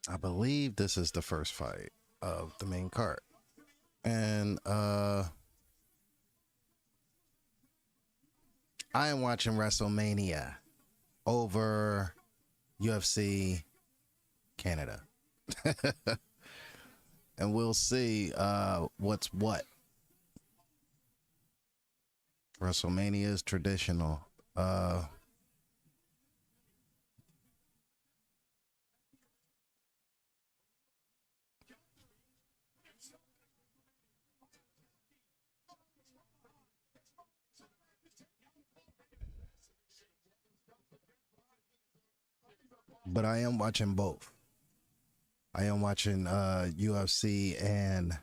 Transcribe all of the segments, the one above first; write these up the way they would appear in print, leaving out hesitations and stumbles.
I believe this is the first fight of the main card. And I am watching WrestleMania over UFC Canada. And we'll see what's what. WrestleMania is traditional. But I am watching both. I am watching UFC and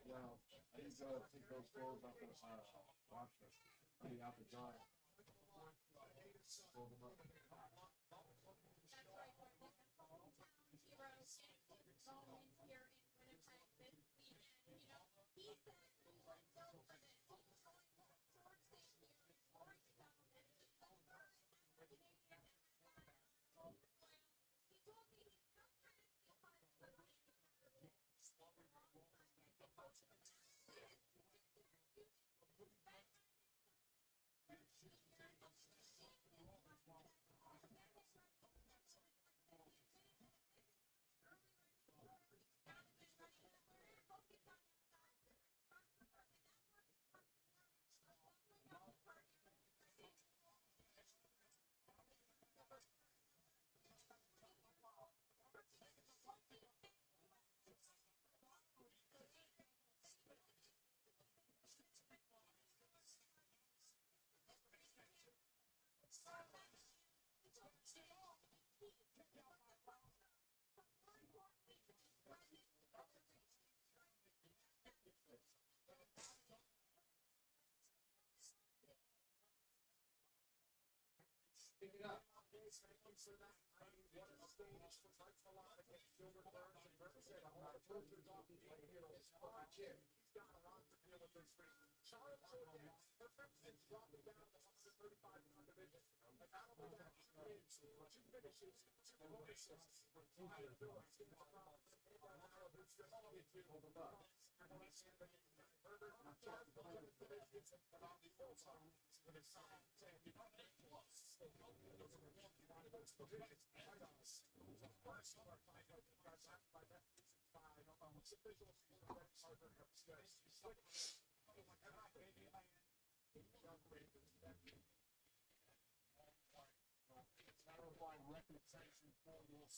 Well, these take those clothes out the wash them. Put it out the dryer. Fold them up.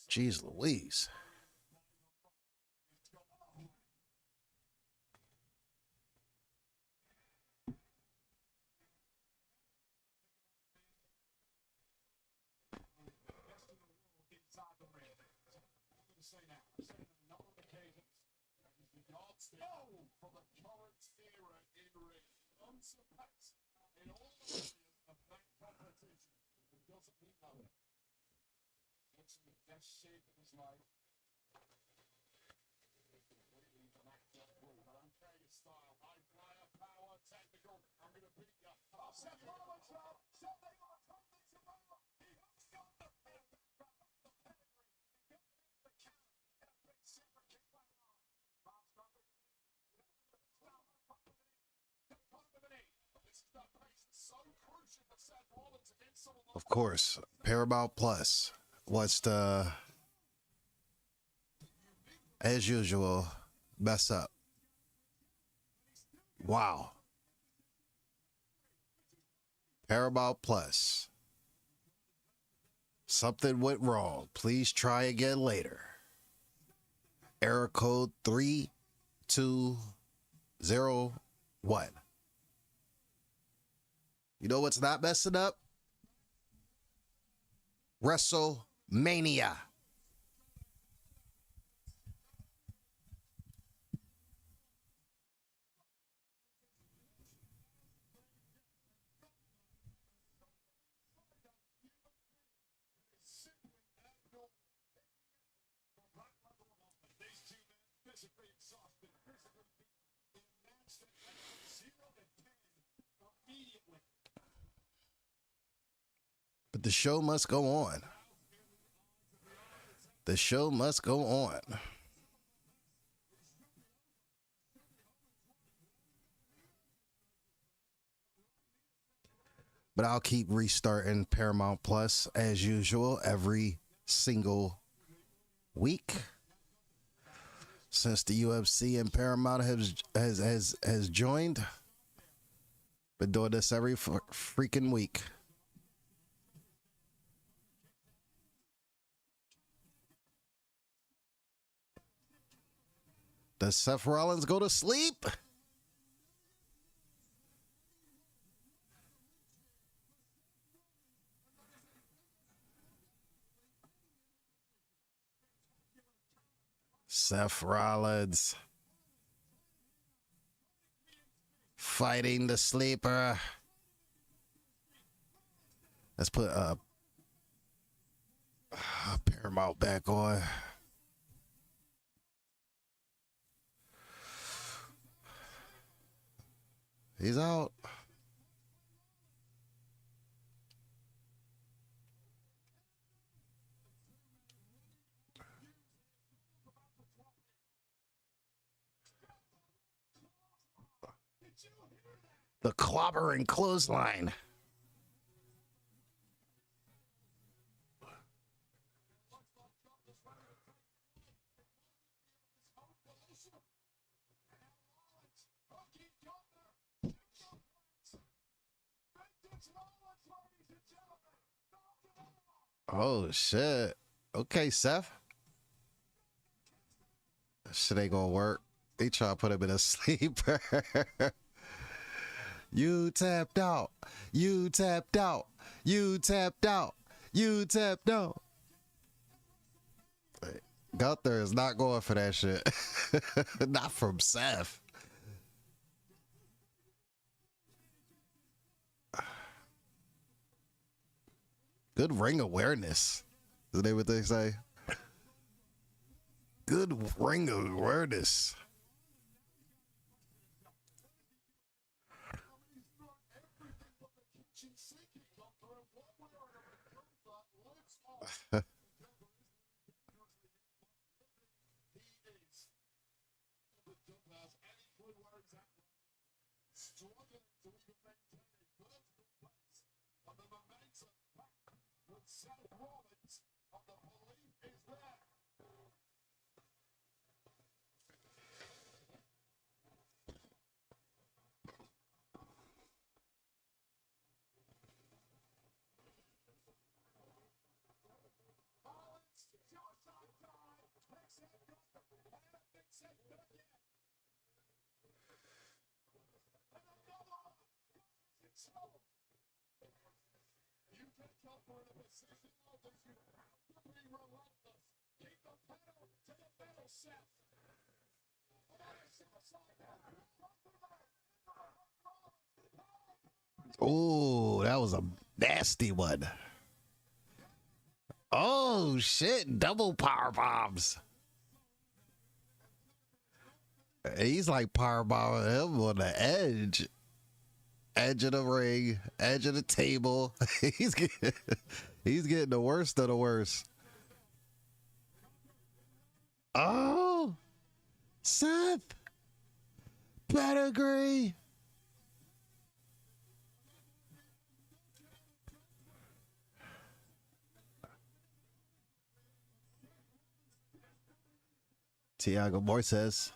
Jeez Louise. Of course, Paramount Plus wants to, as usual, mess up. Wow. Paramount Plus. Something went wrong. Please try again later. Error code 3201. You know what's not messing up? WrestleMania. But the show must go on. The show must go on. But I'll keep restarting Paramount Plus as usual every single week since the UFC and Paramount has joined. Been doing this every freaking week. Does Seth Rollins go to sleep? Seth Rollins fighting the sleeper. Let's put Paramount back on. He's out. The clobbering clothesline. Oh, shit. Okay, Seth. Shit ain't gonna work. They try to put him in a sleeper. You tapped out. You tapped out. You tapped out. You tapped out. Gunther is not going for that shit. Not from Seth. Good ring awareness. Is that what they say? Good ring awareness. You can come for the position of this. You have to be relentless. Keep the pedal to the metal set. Oh, that was a nasty one. Oh shit, double power bombs. He's like power bombing him on the edge. Edge of the ring, edge of the table. he's getting the worst of the worst. Oh, Seth pedigree. Tiago Moises.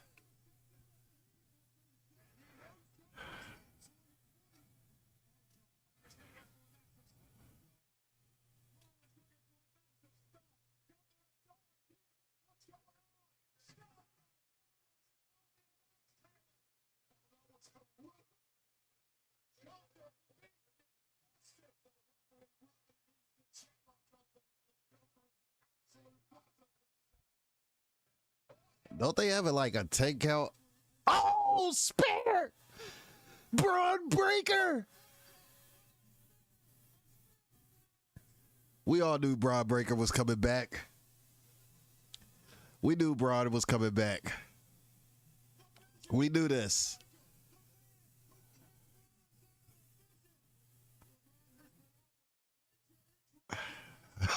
Don't they have it like a 10 count? Oh, spare! Braun Breaker! We all knew Braun Breaker was coming back. We knew Braun was coming back. We knew this.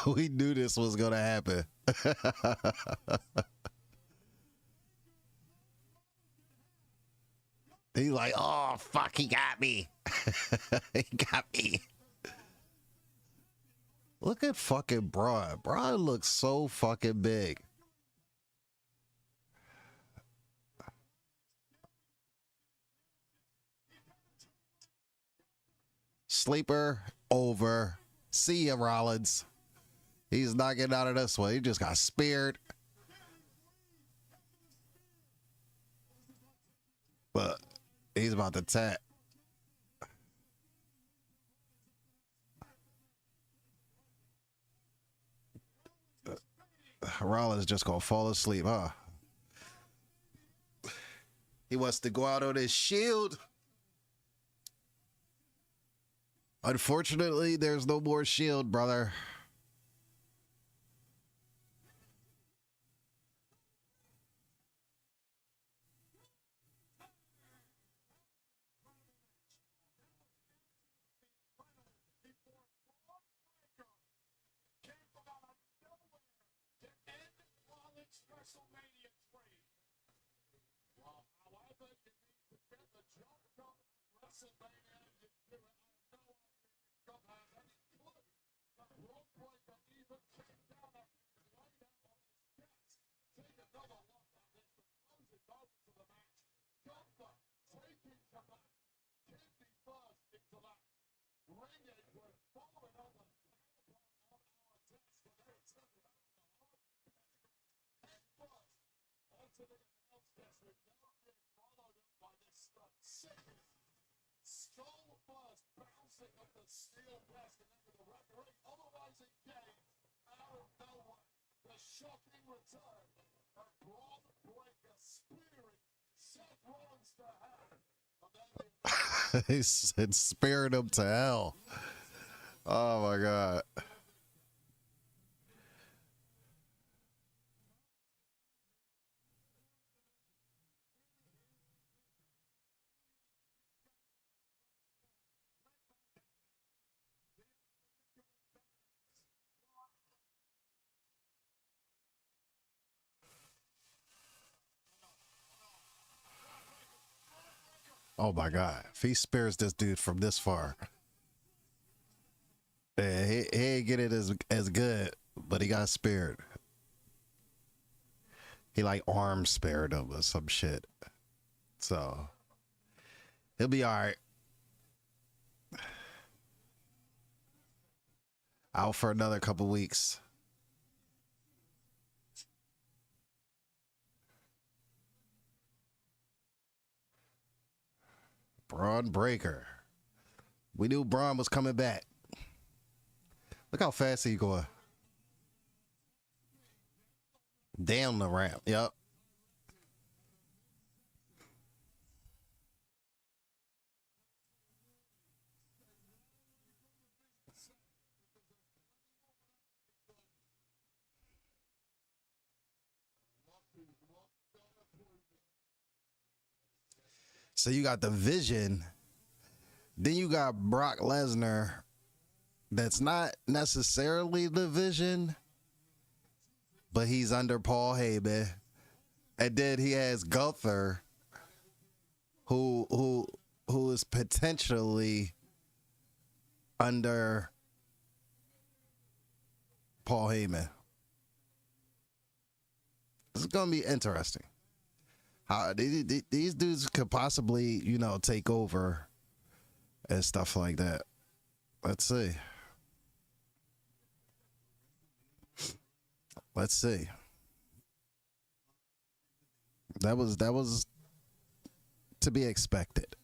We knew this was going to happen. He's like, oh, fuck, he got me. He got me. Look at fucking Braun. Braun looks so fucking big. Sleeper over. See ya, Rollins. He's not getting out of this one. He just got speared. But he's about to tap. Rollins just gonna fall asleep, huh? He wants to go out on his shield. Unfortunately, there's no more shield, brother. Shocking return of Braun Breaker spearing Seth Rollins to hell. He said, spared him to hell. Oh my God. Oh my God. If he spares this dude from this far, yeah, he ain't get it as good, but he got spared. He like arm spared him or some shit. So he'll be all right. Out for another couple weeks. Braun Breaker. We knew Braun was coming back. Look how fast he going. Down the ramp. Yep. So you got the Vision. Then you got Brock Lesnar. That's not necessarily the Vision, but he's under Paul Heyman. And then he has Gunther, who is potentially under Paul Heyman. This is gonna be interesting. How these dudes could possibly, take over and stuff like that. Let's see. Let's see. That was to be expected.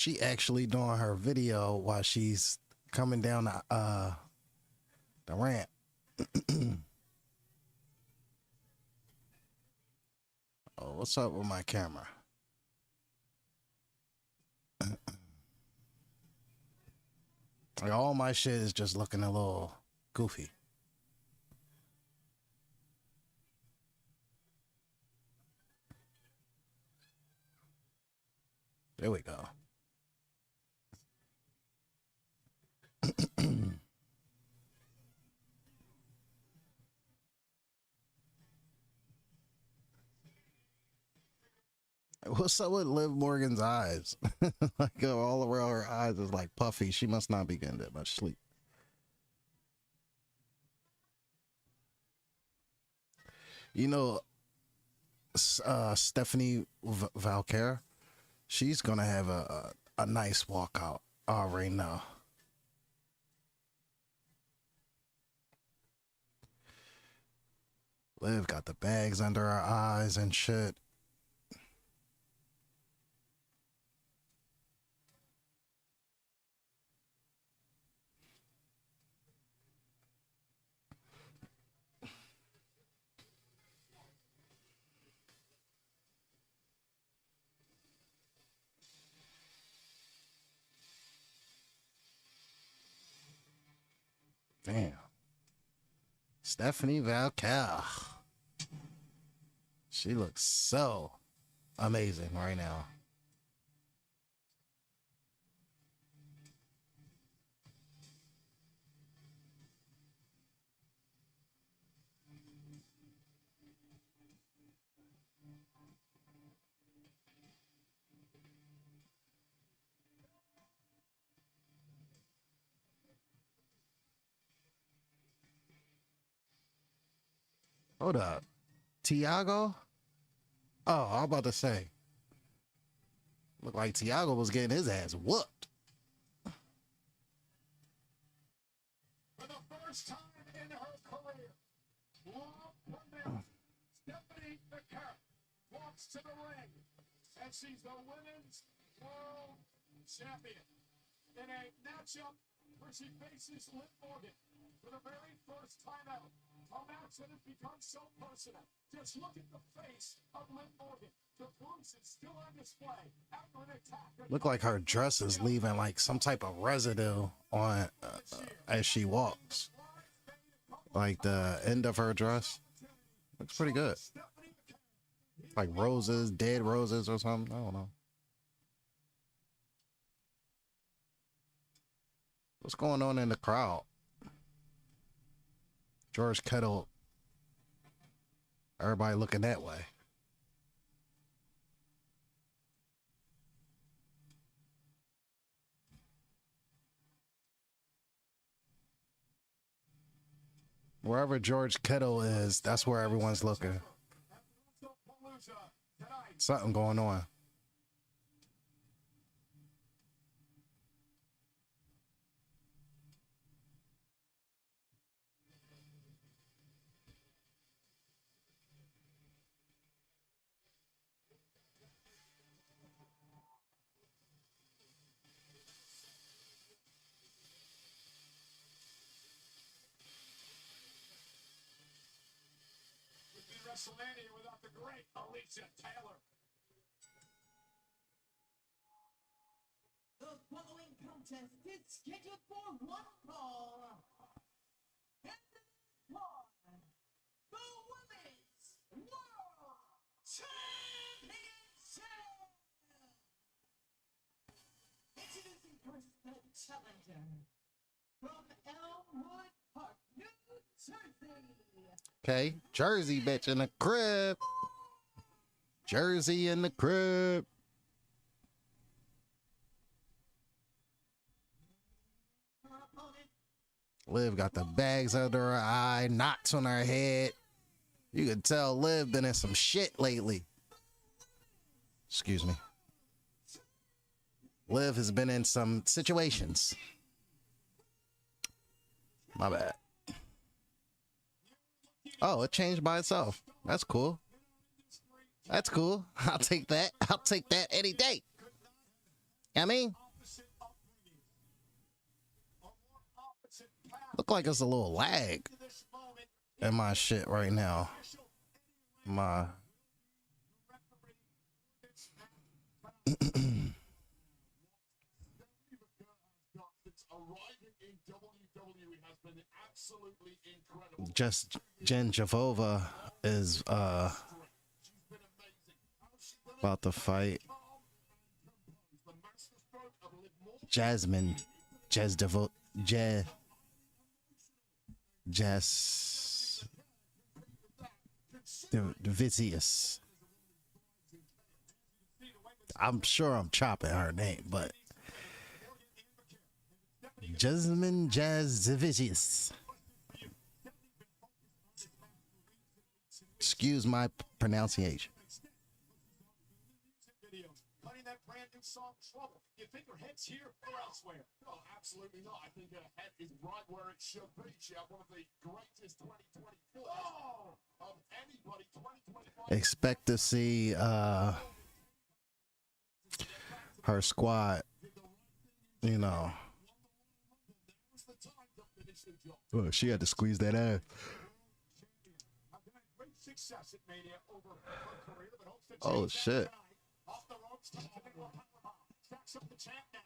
She actually doing her video while she's coming down the ramp. Oh, what's up with my camera? Like, all my shit is just looking a little goofy. There we go. What's up with Liv Morgan's eyes? Like, all around her eyes is like puffy. She must not be getting that much sleep. You know, Stephanie Valker, she's gonna have a nice walkout. I already know. Liv got the bags under her eyes and shit. Damn. Stephanie Valcal. She looks so amazing right now. Hold up. Tiago? Oh, I'm about to say. Looked like Tiago was getting his ass whooped. For the first time in her career, long from there, Stephanie McCarthy walks to the ring and she's the women's world champion in a matchup where she faces Liv Morgan for the very first time out. A match that has become so personal. Just look at the face of Liv Morgan. The bruise is still on display after an attack. Look like her dress is leaving like some type of residue on as she walks. Like the end of her dress looks pretty good. Like roses, dead roses or something. I don't know. What's going on in the crowd? George Kittle. Everybody looking that way. Wherever George Kittle is, that's where everyone's looking. Something going on. WrestleMania without the great Alicia Taylor. The following contest is scheduled for one fall. And one, the Women's World Championship. Introducing first the challenger from Elmwood Park, New Jersey. Okay, Jersey bitch in the crib. Jersey in the crib. Liv got the bags under her eye, knots on her head. You can tell Liv been in some shit lately. Excuse me. Liv has been in some situations. My bad. Oh, it changed by itself. That's cool. That's cool. I'll take that. I'll take that any day. I mean, opposite upbringing, a more opposite path look like it's a little lag to this moment. in my shit right now. Official My referee this match. Since arriving in WWE has been absolutely incredible. just Jen Javova is She's been amazing. How she done it about to fight calm and composed. The masterstroke of Liv Morgan. Jasmine Jazz Devo Jazz Jazz Vicious. I'm sure I'm chopping her name, but Jasmine Jazz Vicious. Excuse my pronunciation. Videos, cutting that brand new song Trouble. You think her head's here or elsewhere? No, absolutely not. I think her head is right where it should be. She had one of the greatest 2024 of anybody. 2025. Expect to see her squad, you know. Now's the time to finish the job. Oh, she had to squeeze that ass. I've had great success at Mania over her career, but hopes to Oh, change that shit. tonight. Off the ropes, stacks up the champ now.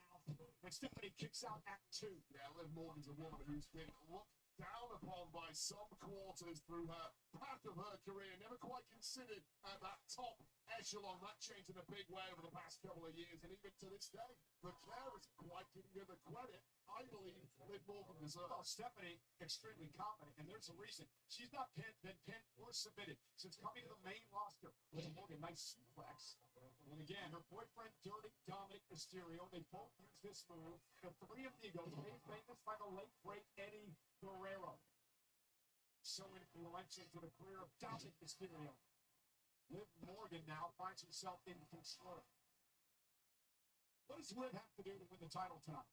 And Stephanie kicks out at 2. Yeah, Liv Morgan's a woman who's been looked down upon by some quarters through her path of her career. Never quite considered at that top echelon. That changed in a big way over the past couple of years. And even to this day, the Claire isn't quite giving her the credit I believe Liv Morgan deserves. Well, Stephanie, extremely confident, and there's a reason. She's not been pinned or submitted since coming to the main roster. Liv Morgan, nice suplex. And again, her boyfriend, Dirty Dominic Mysterio, they both use this move. The three amigos made famous by the late, great Eddie Guerrero. So influential to the career of Dominic Mysterio. Liv Morgan now finds herself in control. What does Liv have to do to win the title tonight?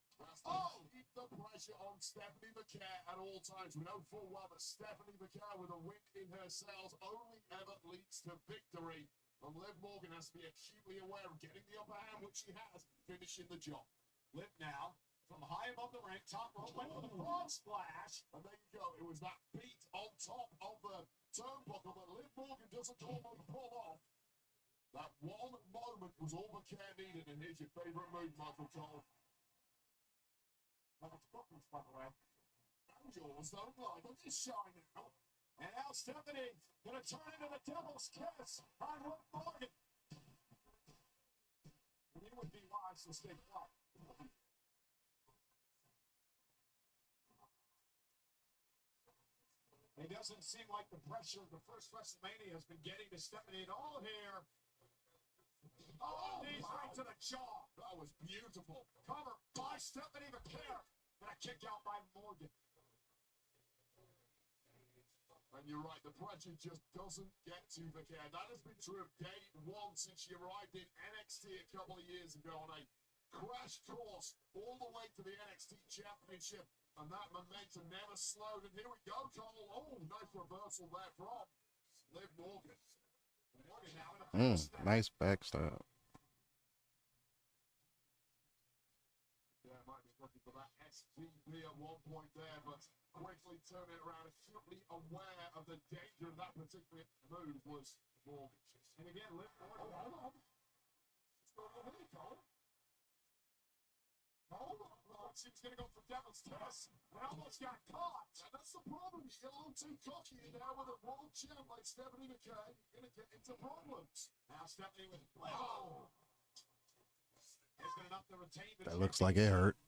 Keep the pressure on Stephanie McCare at all times. We know full well that Stephanie McCare with a win in her sails only ever leads to victory. And Liv Morgan has to be acutely aware of getting the upper hand, which she has, finishing the job. Liv now, from high above the ring, top rope, went for the frog splash. And there you go. It was that beat on top of the turnbuckle that Liv Morgan doesn't almost pull off. That one moment was all McCare needed. And here's your favorite move, Michael Cole. Well, it's buttons, by the way. And yours don't lie. Don't just shine now. And now Stephanie going to turn into the devil's kiss on Liv Morgan. And you would be wise to stay quiet. It doesn't seem like the pressure of the first WrestleMania has been getting to Stephanie at all here. Oh, knees right to the jaw. That was beautiful. Cover by Stephanie McCare. And a kick out by Morgan. And you're right, the pressure just doesn't get to McCare. That has been true of day one since she arrived in NXT a couple of years ago on a crash course all the way to the NXT Championship. And that momentum never slowed. And here we go, Cole. Oh, nice reversal there from Liv Morgan. Morgan now in a Nice backstab. Yeah, might be looking for that SVP at one point there, but quickly turn it around, acutely aware of the danger of that particular move was Morgan. And again, Liv Morgan. Oh, hold on. What's going on here, Cole? Hold on. She was going to go for Devil's Kiss and almost got caught. And that's the problem. You get a little too cocky now with a world champ like Stephanie McCare. You're going to get into problems. Now Stephanie with, wow. It's been enough to retain the That looks like it hurt.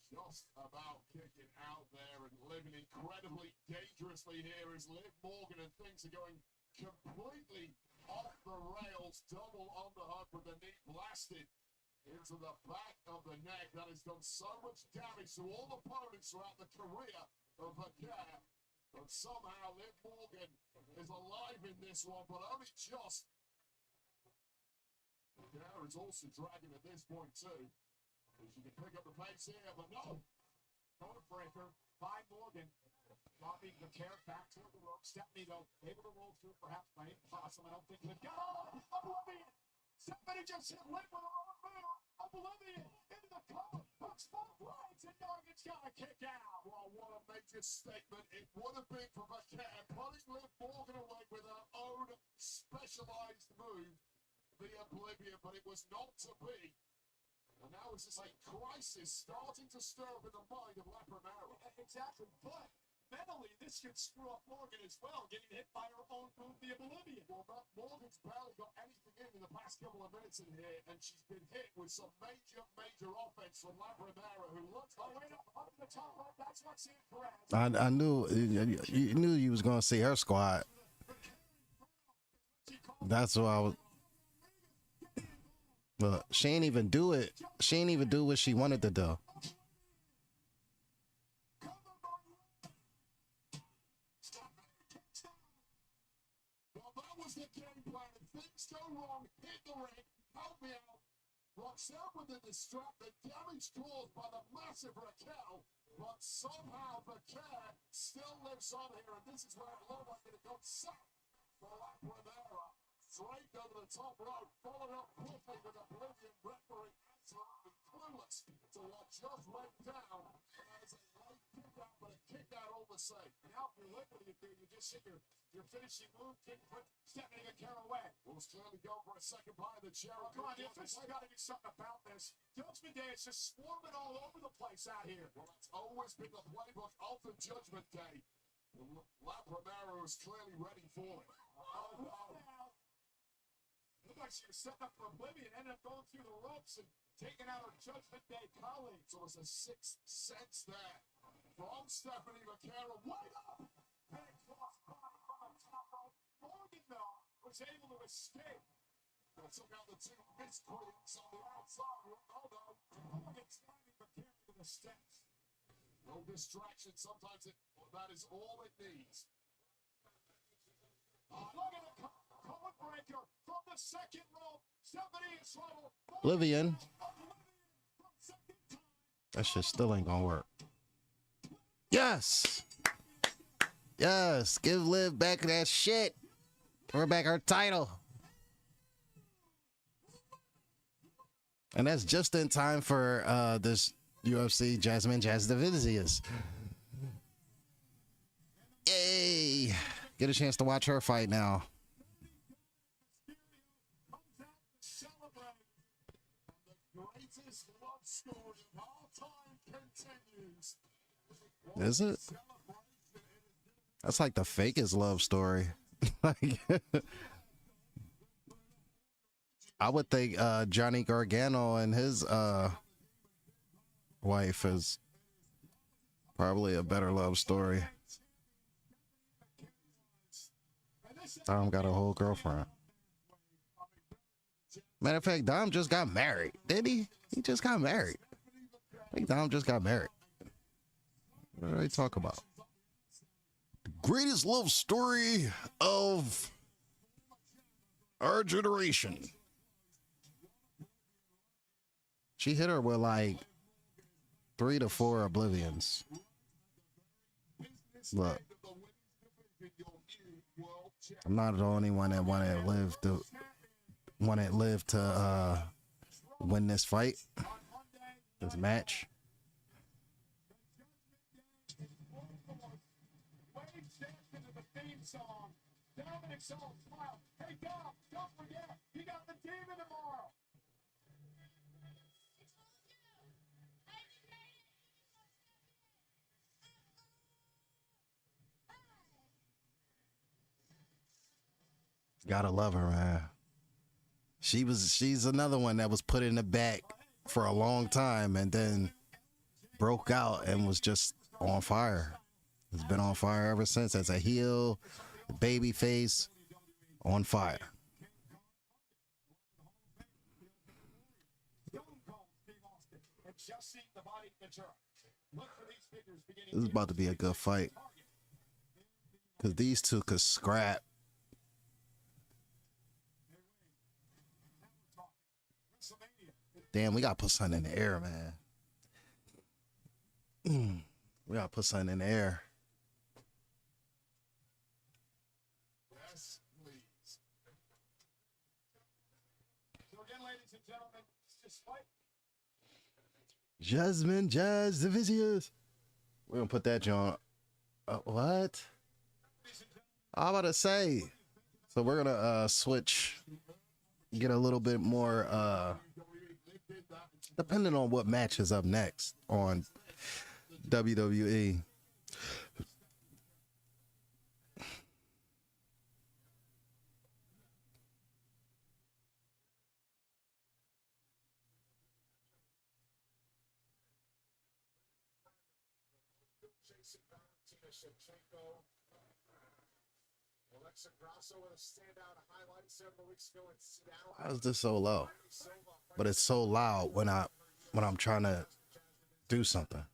Just about kicking out there and living incredibly dangerously here is Liv Morgan, and things are going completely off the rails. Double underhook with the knee blasted into the back of the neck. That has done so much damage to all opponents throughout the career of McCare. But somehow Liv Morgan is alive in this one, but only just. McCare is also dragging at this point too. She can pick up the pace here, but no. Code breaker by Morgan. Lobbing the care back toward the rope. Stephanie, though, able to roll through perhaps by impossible. I don't think they've got Oblivion. Stephanie just hit late with her own move. Oblivion into the cover. Hooks both legs, and Nugget's got a kick out. Well, what a major statement it would have been for McCann, putting Liv Morgan away with her own specialized move, the Oblivion, but it was not to be. And now it's just a crisis starting to stir up in the mind of La Primera. Exactly, but mentally, this could screw up Morgan as well, getting hit by her own move, the Oblivion. Well, Morgan's barely got anything in the past couple of minutes in here, and she's been hit with some major offense from La Primera, who looks like... Right up the top rope, that's what's in Perez. I knew you knew you was gonna see her squad. That's why I was. Look, she ain't even do it. She ain't even do what she wanted to do. Well, that was the game plan. If things go wrong, hit the ring, help me out. Roxanne with the distract, the damage caused by the massive Raquel, but somehow the cat still lives on here, and this is where it looked like it got set for La Primera. Straight over the top rope, followed up quickly with Oblivion referee absolutely clueless to what just went down. And that is a late kick out, but a kick out all the same. Now, if you're liquid, you just hit your finishing move, kick, put Stephanie McCann away. Well, it's clearly going for a second bite of the cherry. Come on, the officials got to do something about this. Judgment Day is just swarming all over the place out here. Well, that's always been the playbook of the Judgment Day. La Primera was clearly ready for it. Oh, no. Looked like she was setting up for Oblivion, ended up going through the ropes and taking out her Judgment Day colleagues. So it's a sixth sense there from Stephanie McCann. Wait up! Big cross body from the top rope. Morgan, though, was able to escape. They took out the two miscreants on the outside. Oh, no. Morgan slamming McCann into the steps. No distraction. Sometimes that is all it needs. Look at the code breaker from the second rope. Stephanie in trouble. Oblivion. That shit still ain't gonna work. Yes. Yes. Give Liv back that shit. Give her back her title. And that's just in time for this UFC Jasmine Jasdavizius. Yay. Get a chance to watch her fight now. Greatest love story of all time continues. Is it? That's like the fakest love story. Like, I would think Johnny Gargano and his wife is probably a better love story. Dom got a whole girlfriend. Matter of fact, Dom just got married. Did he? He just got married. I think Dom just got married. What do they talk about? The greatest love story of our generation. She hit her with like 3 to 4 oblivions. Look, I'm not the only one that wanted Liv to win this fight, this match. Hey, Dom, don't forget, you got the demon tomorrow. Gotta love her, man. She's another one that was put in the back for a long time and then broke out and was just on fire. Has been on fire ever since as a heel, baby face, on fire. This is about to be a good fight because these two could scrap. Damn, we gotta put something in the air, man. We gotta put something in the air. Yes, please. So again, ladies and gentlemen, despite Jasmine Jazz Divisius. We're gonna put that joint. What? I'm about to say. So we're gonna switch, get a little bit more depending on what match is up next on WWE. Alexa Grasso with a standout highlight several weeks ago in Seattle. Why is this so low? But it's so loud when I'm trying to do something.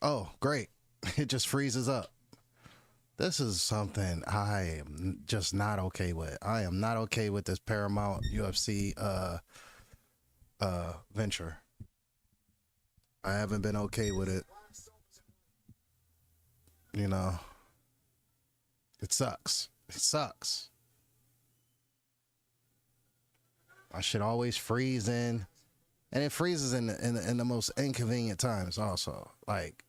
Oh, great. It just freezes up. This is something I am just not okay with. I am not okay with this Paramount UFC venture. I haven't been okay with it. You know, it sucks. It sucks. I should always freeze in, and it freezes in the most inconvenient times also. Like,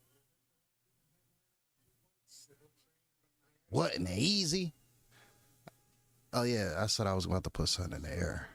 what, in the easy? Oh yeah, I said I was about to put something in the air.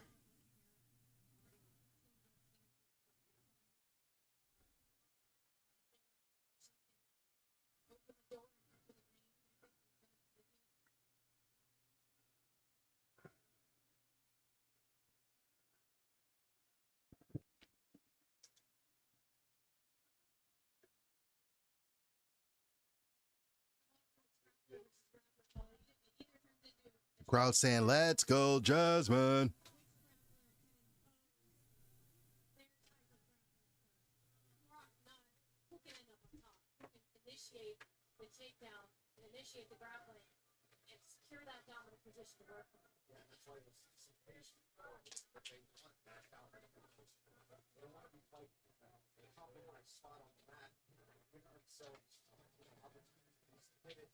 Crowd saying, "Let's go, Jasmine." Initiate the takedown, initiate the grappling, and secure that dominant position to work from. Yeah, that's why there's some patience. But they want that dominant position. They don't want to be fighting. They come in on a spot on the mat, bring themselves opportunities to hit it.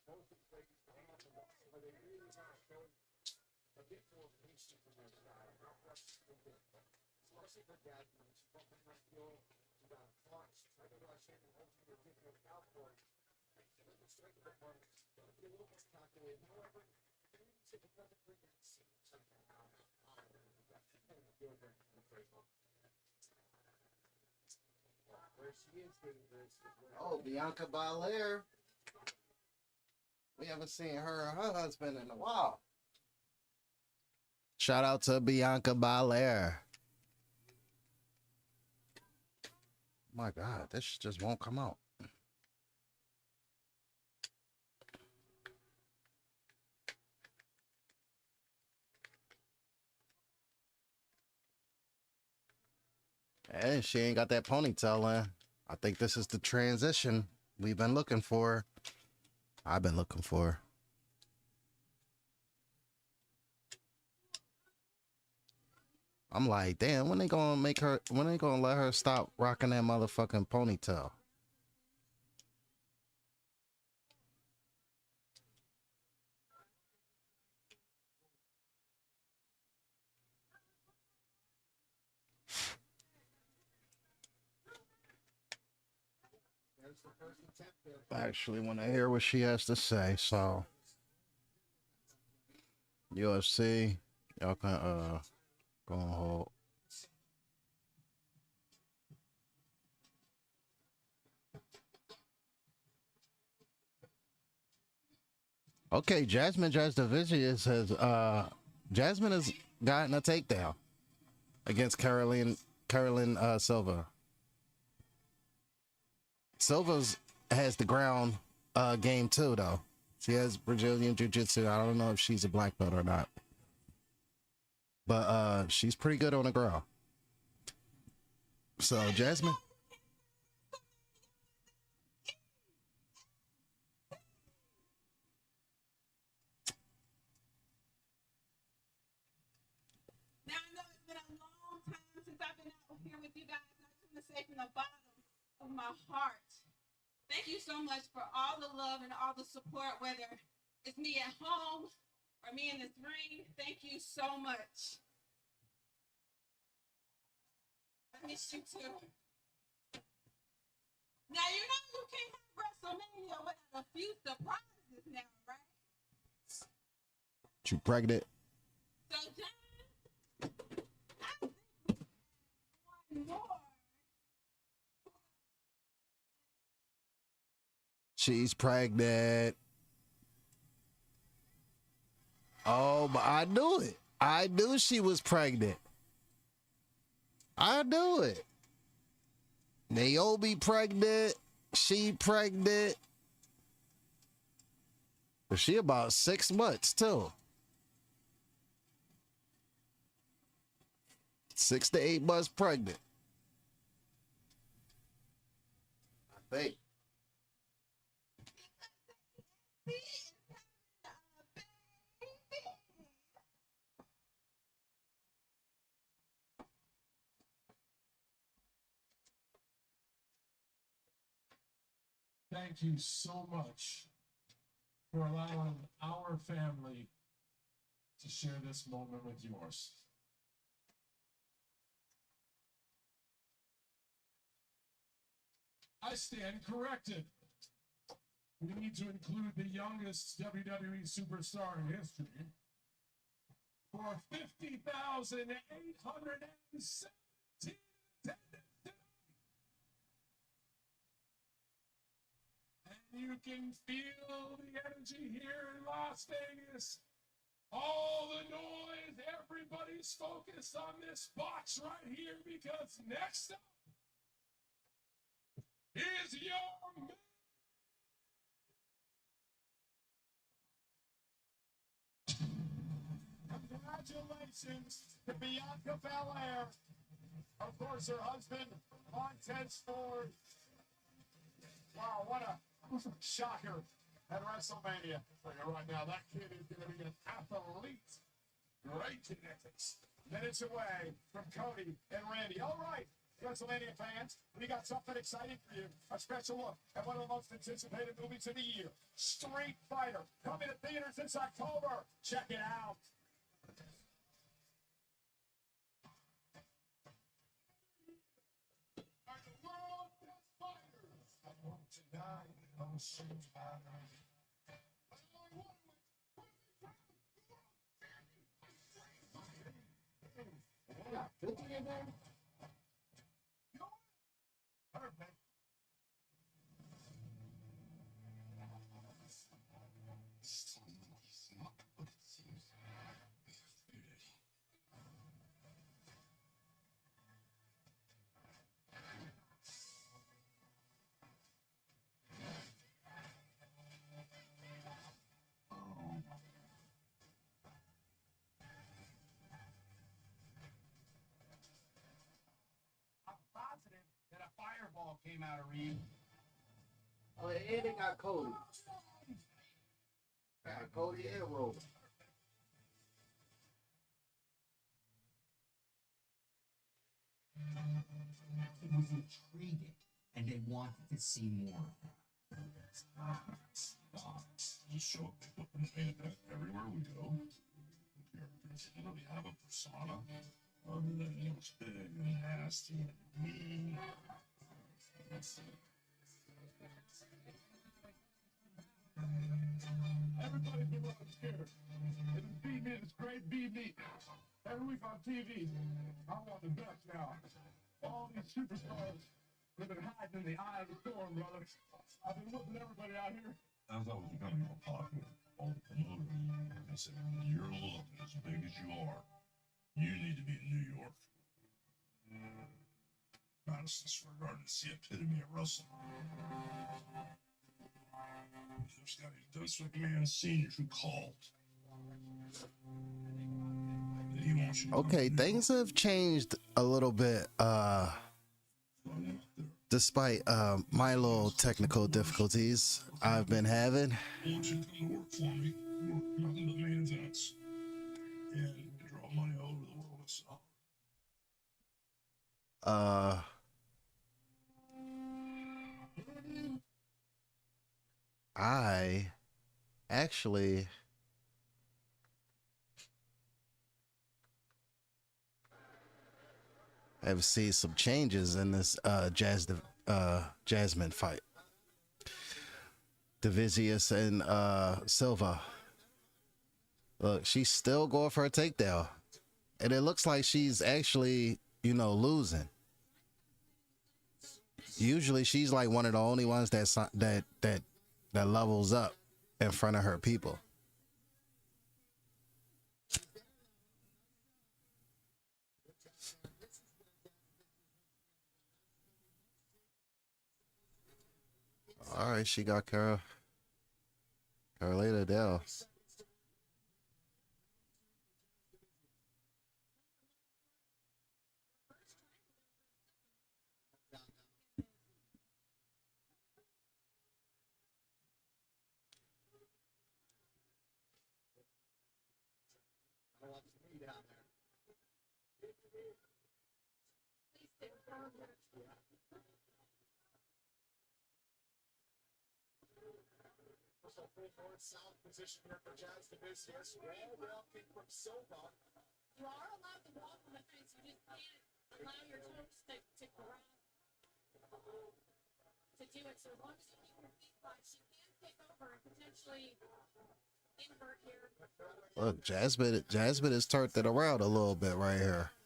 Both of the ladies come up and where they really want to show a bit more patience in their style, not rush to the especially for Jasmine. She's bumping her heel, she got a punch, trying to rush in and ultimately give her a outpour. And then the strength of the punch, going to be a little more calculated. However, it doesn't bring that same type of power that feel very comfortable. Where she is dangerous. Oh, Bianca Belair. We haven't seen her and her husband in a while. Shout out to Bianca Belair. My God, this just won't come out. And she ain't got that ponytail in. I think this is the transition we've been looking for. I've been looking for. I'm like, damn, when they gonna let her stop rocking that motherfucking ponytail? I actually want to hear what she has to say, so UFC, y'all can go on hold. Okay, Jasmine Jasdovic has Jasmine has gotten a takedown against Caroline Silva. Silva's has the ground game too, though. She has Brazilian Jiu-Jitsu. I don't know if she's a black belt or not, but she's pretty good on the ground. So Jasmine. Now I know it's been a long time since I've been out here with you guys. I just want to say from the bottom of my heart. Thank you so much for all the love and all the support, whether it's me at home or me in this ring. Thank you so much. I miss you too. Now, you know you can't have WrestleMania without a few surprises now, right? You pregnant? So, John, I think one more. She's pregnant. Oh, but I knew it. I knew she was pregnant. I knew it. Naomi pregnant. She pregnant. But she about 6 months too. 6 to 8 months pregnant. I think. Thank you so much for allowing our family to share this moment with yours. I stand corrected. We need to include the youngest WWE superstar in history for 50,817 attendance. And you can feel the energy here in Las Vegas. All the noise, everybody's focused on this box right here because next up is your man. Congratulations to Bianca Belair. Of course, her husband, Montez Ford. Wow, what a shocker at WrestleMania. Tell you right now, that kid is going to be an athlete. Great genetics. Minutes away from Cody and Randy. All right, WrestleMania fans, we got something exciting for you. A special look at one of the most anticipated movies of the year, Street Fighter, coming to theaters this October. Check it out. Are the world's best fighters. I want to die on Street Fighter. Yeah, 50 in there. Perfect. I'm positive that a fireball came out of Reed. Oh, and they got Cody. Got Cody and Roman. It was intriguing, and they wanted to see more of that. You show people everywhere we go. Characters didn't really have a persona other than he was big and nasty and mean. Everybody's been running scared. It is beat meat, it's great beat meat. Every week on TV, I want the best now. All these superstars have been hiding in the eye of the storm, brother. I've been whipping everybody out here. As I was becoming more popular, all the promoters, I said, you're looking as big as you are. You need to be in New York. Madison Square Garden is the epitome of wrestling. There's got to be Vince McMahon Sr. who called. He wants you to Okay, things have changed a little bit. Despite my little technical difficulties I've been having. I want you to come to work for me. Work nothing but main events. And draw money all over the world and stuff. I actually have seen some changes in this Jasmine fight. Divisius and Silva. Look, she's still going for a takedown. And it looks like she's actually, losing. Usually she's like one of the only ones that levels up in front of her people. All right, she got Carolina down. So full north-south position here for Jazz Divisius. Wall walking from Silva. You are allowed to walk on the fence. You just can't allow your toes to grab to do it. So as long as you keep your feet flat, she can kick over and potentially invert here. Look, Jasmine is turned it around a little bit right here.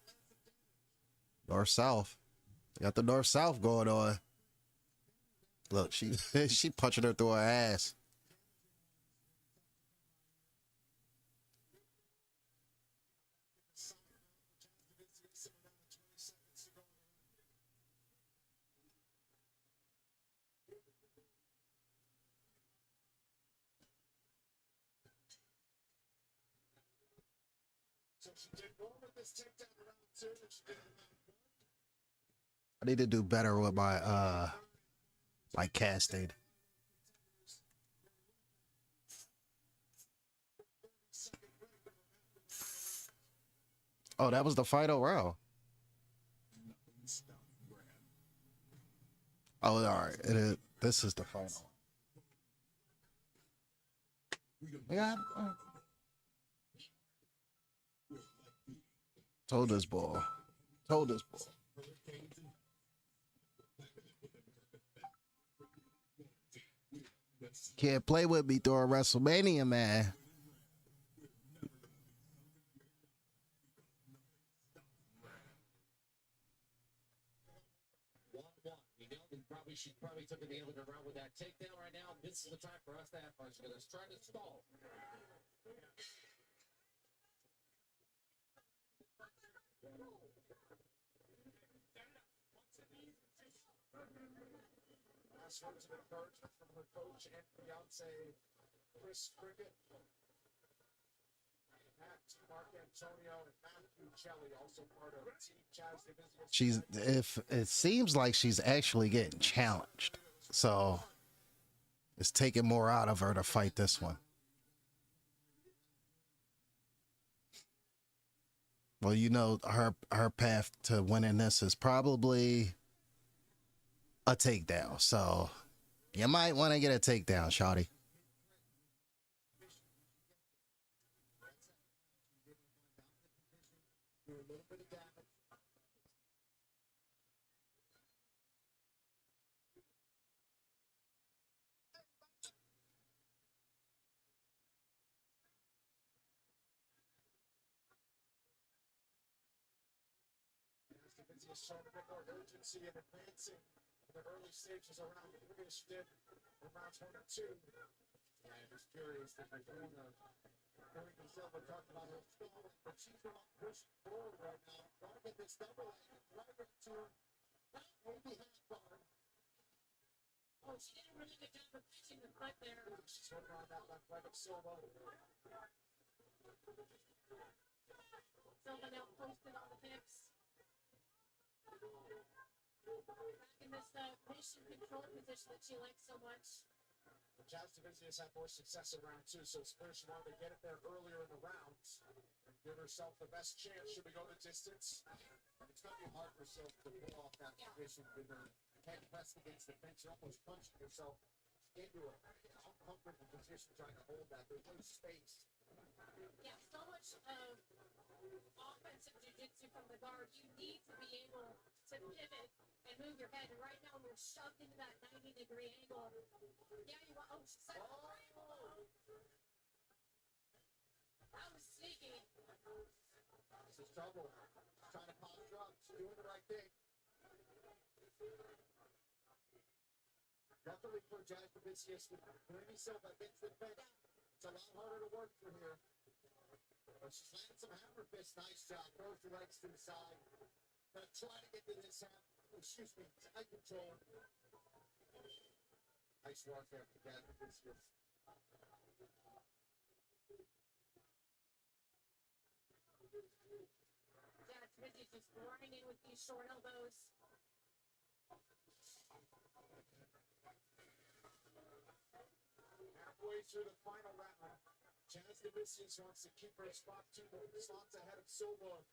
North-south. Got the north-south going on. Look, she punching her through her ass. So she did more with this takedown around two than she did in round one. I need to do better with my like casting. Oh, that was the final round. Oh, all right. This is the final. Yeah. Told this boy. Can't play with me during WrestleMania, man. She probably took advantage of her with that takedown right now. This is the time for us to have fun. She's going to try to stall. Last words of encouragement from her coach and fiance, Chris Cricket. Mark Antonio and Matthew Kelly, also part of Team Jazz Divisius. It seems like she's actually getting challenged, so it's taking more out of her to fight this one. Well, her path to winning this is probably a takedown, so you might want to get a takedown, shawty. Showing a bit more urgency and advancing in the early stages around the three as she did in rounds 1 and 2. And I'm just curious that they're doing Silva talking about her stalling, but she's going to push forward right now, trying to get this double leg, trying to get to maybe half guard. Oh, she did a really good job of pitching the foot there. She's holding on that left leg of Silva. Silva now posted on the hips. Back in this patient control position that she likes so much. Jazz Divisius had more success in round 2, so it's clear she wanted to get it there earlier in the rounds and give herself the best chance should we go the distance. And it's going to be hard for herself to pull off that position with her head pressed against the fence. You're almost punching yourself into it. Uncomfortable position trying to hold that. There's no space. Yeah, so much of offensive jiu-jitsu from the guard. You need to be able to pivot and move your head. And right now we're shoved into that 90-degree angle. Yeah, you want. Oh, she said. That was sneaky. This is trouble. Trying to posture up. She's doing the right thing. Luckily for Jazz Vicious with Brady Silva against the bench. It's a lot harder to work through here. But she's landing some hammer fists. Nice job. Throws the legs to the side. Gonna try to get to this side control. Nice work there for Jazz Vicious. Jazz Vicious just running in with these short elbows. Halfway through the final round, Jazz Vicious wants to keep her spot 2 slots ahead of Silva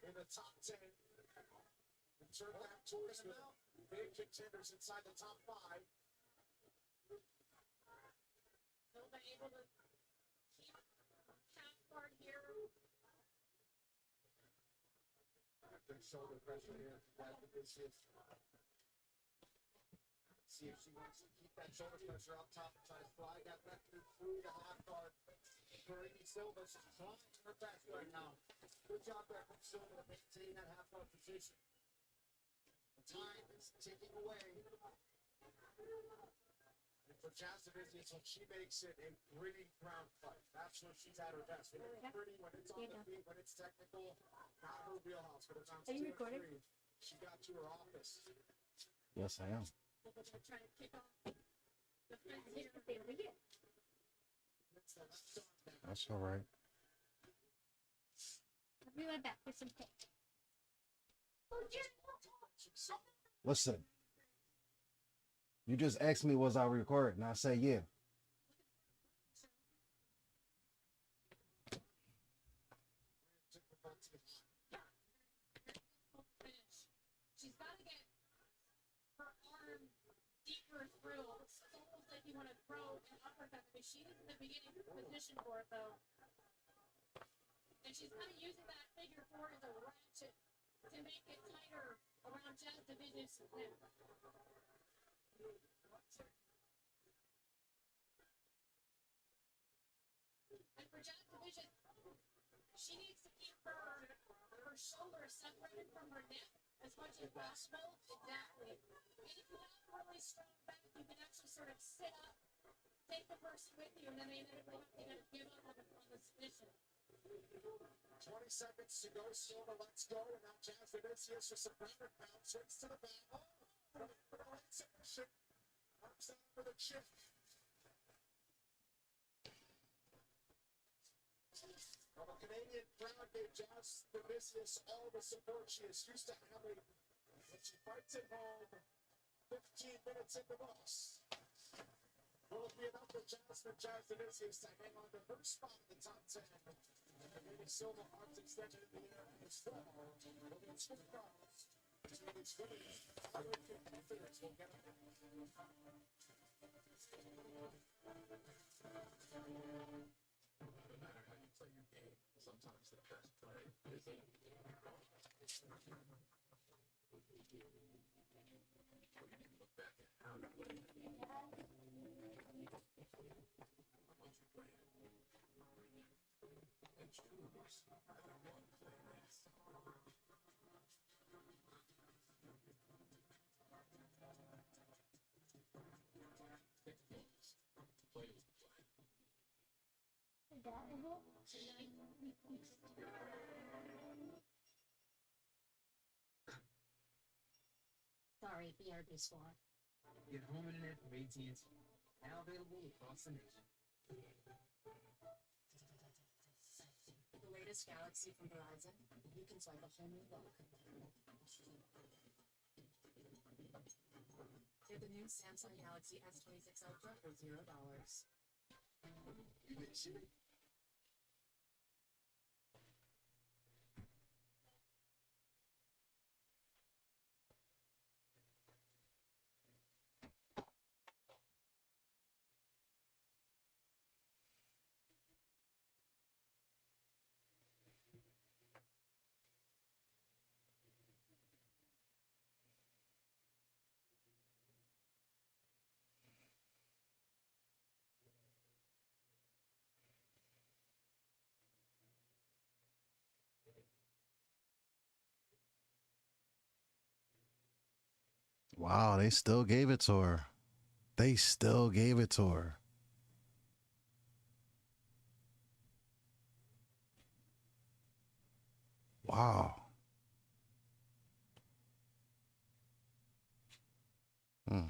in the top 10. And turn back towards the big contenders inside the top 5. Silva able to keep half guard here. After shoulder pressure here, Jazz Vicious. See if she wants to keep that shoulder pressure up top and try to slide that vector through the half guard. Brady Silva, she's trying her best right now. Good job there from Silva to maintain that half guard position. The time is ticking away. And for Jazz Vicious, when she makes it a gritty ground fight, that's when she's at her best. When it's gritty, when it's on the feet, when it's technical, not her wheelhouse. But rounds 2 and 3, she got to her office. Yes, I am. Silva gonna try to kick off the fence here. There we go. That's all right. I'll be right back with some tape. Listen. You just asked me, was I recording? And I say, yeah. She's got to get her arm deeper through. It's almost like you want to throw an uppercut. I mean, she is in the beginning position for it, though. And she's kind of using that figure 4 as a ratchet to make it tighter around Jazz Vicious' neck. And for Jazz Vicious, she needs to keep her shoulders separated from her neck as much as possible. Exactly. And if you have a really strong back, you can actually sort of sit up, take the person with you, and then they inevitably have to give up on the submission. 20 seconds to go. Silva lets go. And now Jazz Vicious just a 100 pounds. Swings to the back. Oh, for the right submission. Arms down for the chin. Well, the Canadian crowd gave Jazz Vicious all the support she is used to having when she fights at home. 15 minutes in the books. Will it be enough for Jazz Vicious to hang on to her spot in the top 10? And maybe Silva arms extended in the air and is full. Will be 2 rounds. It's really swimming. I would feel confidence will get it. No matter how you play your game, sometimes the best play is in. We can even look back at how you played it. How much you played it. And choose how you want to play next. Take focus. Play with the play. Sorry, BRB squad. Get home internet from AT&T. Now available across the nation. The latest Galaxy from Verizon, you can swipe a whole new look. Get the new Samsung Galaxy S26 Ultra for $0. You didn't see me? Wow, they still gave it to her. They still gave it to her. Wow. Hmm.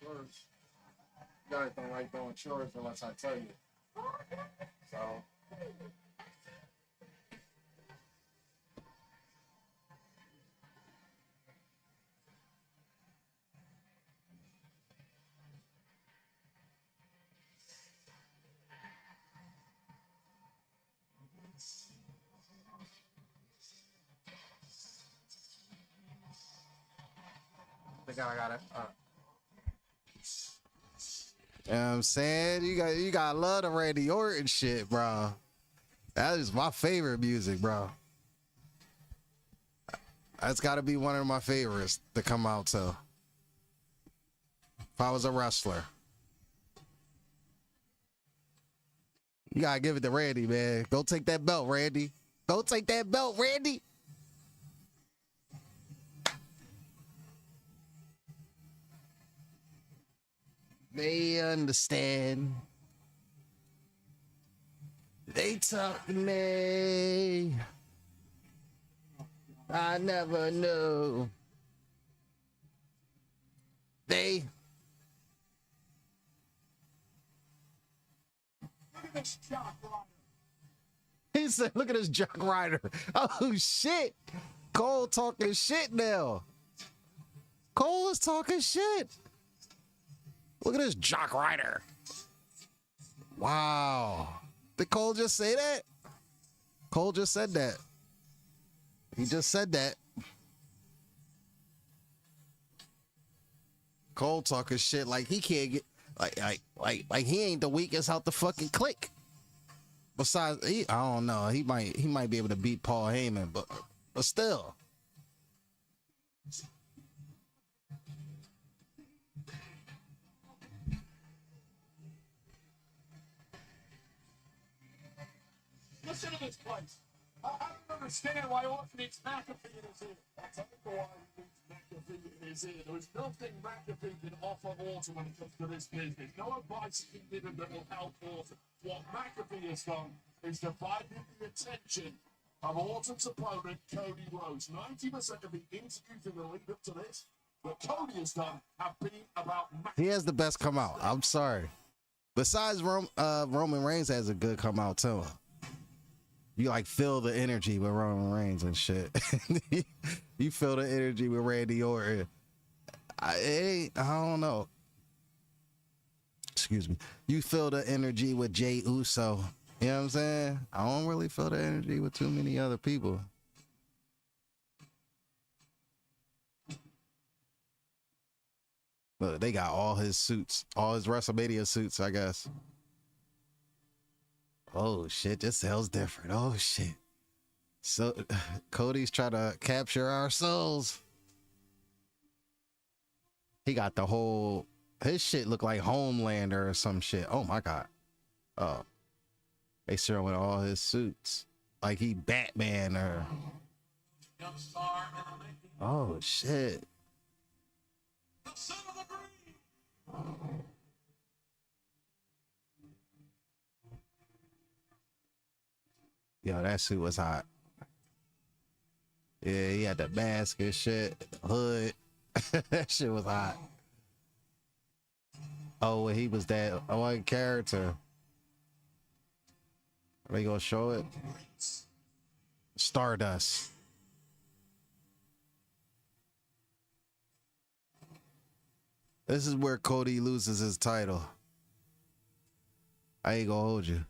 Chores. You guys don't like doing chores unless I tell you. So. I think I got it. You know what I'm saying? You got love the Randy Orton shit, bro. That is my favorite music, bro. That's got to be one of my favorites to come out to. If I was a wrestler. You gotta give it to Randy, man. Go take that belt, Randy. Go take that belt, Randy. They understand. They talk to me. I never knew. They. Look at this jock rider. He said, look at this jock rider. Oh, shit. Cole talking shit now. Cole is talking shit. Look at this jock rider. Wow. Did Cole just say that? Cole just said that. He just said that. Cole talking shit like he can't get like he ain't the weakest out the fucking clique. Besides, I don't know. He might be able to beat Paul Heyman, but still. Listen to this place. I don't understand why Orton needs McAfee in his ear. I'll tell you why he needs McAfee in his ear. There is nothing McAfee can offer Orton when it comes to this business. No advice he can give him that will help Orton. What McAfee has done is divided the attention of Orton's opponent, Cody Rhodes. 90% of the interviews in the lead up to this, what Cody has done have been about McAfee. He has the best come out. I'm sorry. Besides Roman Reigns has a good come out too. You like feel the energy with Roman Reigns and shit. You feel the energy with Randy Orton. I don't know. Excuse me. You feel the energy with Jey Uso. You know what I'm saying? I don't really feel the energy with too many other people. Look, they got all his suits, all his WrestleMania suits, I guess. Oh shit, this hell's different. Oh shit. So Cody's trying to capture our souls. He got the whole, his shit look like Homelander or some shit. Oh my god. Oh. They showing all his suits. Like he Batman or. Oh shit. Yo, that suit was hot. Yeah, he had the mask and shit, hood. That shit was hot. Oh, he was that one character. Are they gonna show it? Stardust. This is where Cody loses his title. I ain't gonna hold you.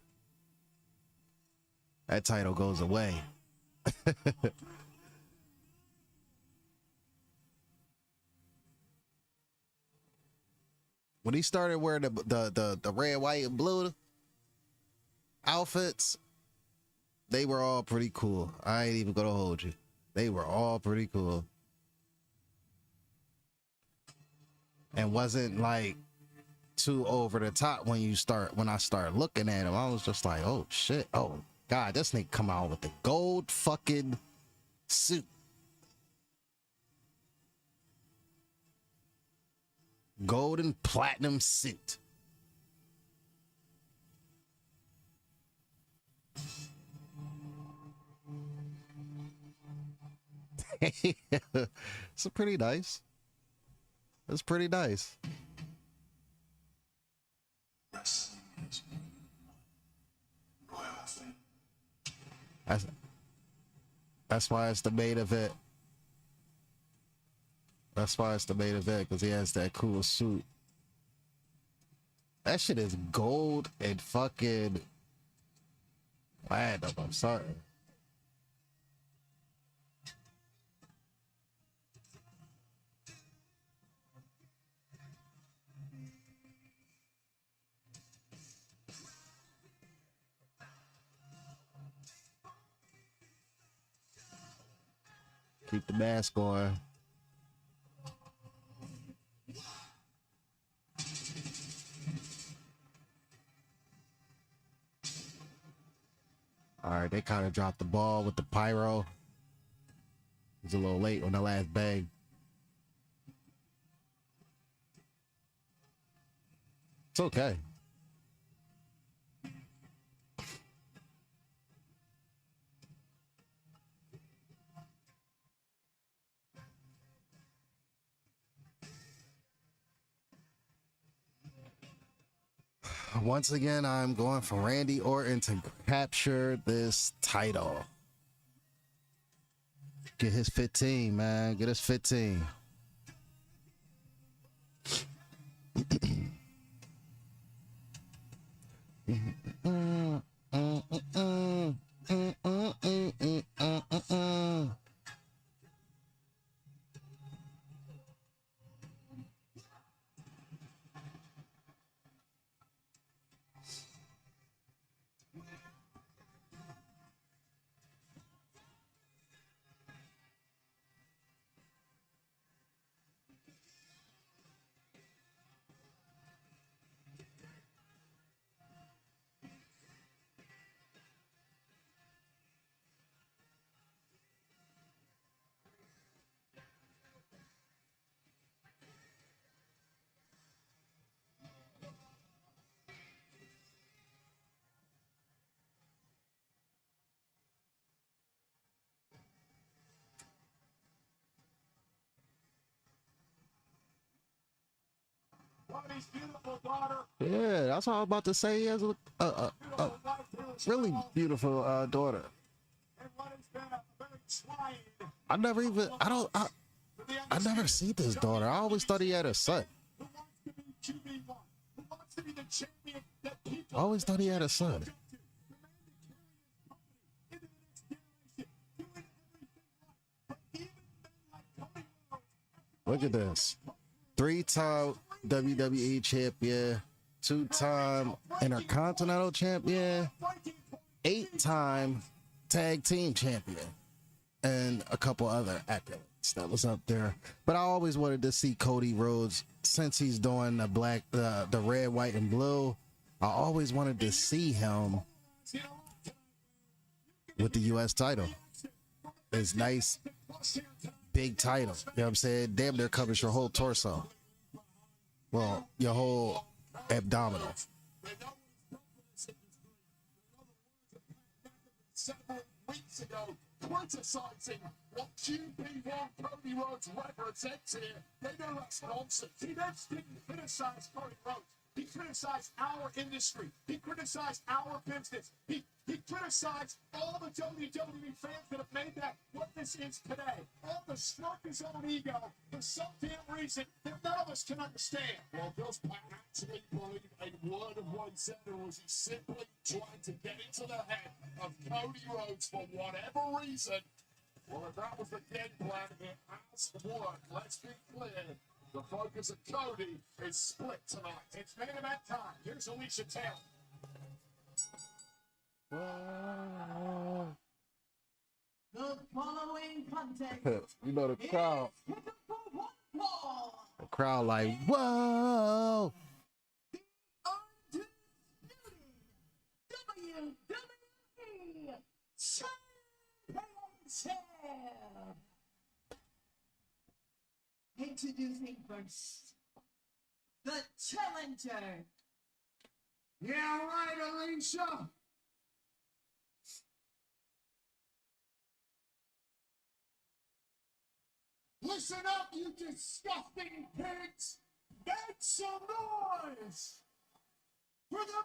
That title goes away. When he started wearing the red, white, and blue outfits, they were all pretty cool. I ain't even gonna hold you. They were all pretty cool. And wasn't like too over the top when I start looking at him. I was just like, oh shit. Oh god, this nigga come out with the gold fucking suit. Gold and platinum suit. It's pretty nice. It's pretty nice. That's why it's the main event. That's why it's the main event, because he has that cool suit. That shit is gold and fucking platinum. I'm sorry. Keep the mask on. All right, they kind of dropped the ball with the pyro. It was a little late on the last bang. It's okay. Once again, I'm going for Randy Orton to capture this title. Get his 15, man. Get his 15. Cody's beautiful daughter. Yeah, that's what I was about to say. He has a really beautiful daughter. And what has been a very trying I never even, I never seen this daughter. I always thought he had a son. who wants to be QB1, who wants to be the champion that people I always thought he had a son. look up to. The man that carries his company into the next generation, doing everything right. But even men like Cody Rhodes, Look at this. 3-time WWE champion, 2-time Intercontinental champion, 8-time tag team champion, and a couple other accolades that was up there. But I always wanted to see Cody Rhodes, since he's doing the red, white, and blue. I always wanted to see him with the U.S. title. It's nice, big title. You know what I'm saying? Damn near covers your whole torso. Well, your whole abdominal. Several weeks ago, criticizing what QP1 Cody Rhodes represents here. They know that's nonsense. He just didn't criticize Cody Rhodes. He criticized our industry. He criticized our business. He criticized all the WWE fans that have made that what this is today. All to stroke his own ego for some damn reason that none of us can understand. Well, does Pat actually believe a word of what he said, or was he simply trying to get into the head of Cody Rhodes for whatever reason? Well, if that was the game plan, it has worked. Let's be clear. The focus of Cody is split tonight. It's main event time. Here's Alicia Taylor. The following contest You know the crowd. is scheduled for one fall. The crowd like, whoa. Undisputed WWE Championship. Introducing first, the challenger. Yeah, right, Alicia. Listen up, you disgusting pigs! Make some noise for the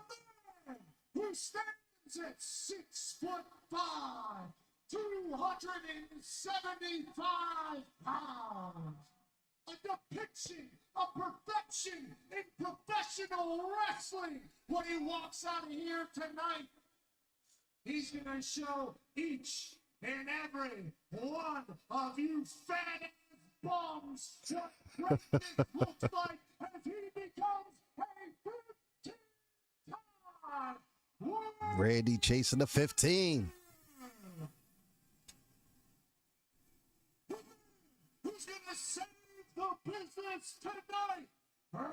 man who stands at 6'5", 275 pounds. A depiction of perfection in professional wrestling. When he walks out of here tonight, he's gonna show each and every one of you fat bums what greatness looks like as he becomes a 15-time world. Randy chasing the 15. Who's gonna save the business tonight? Randy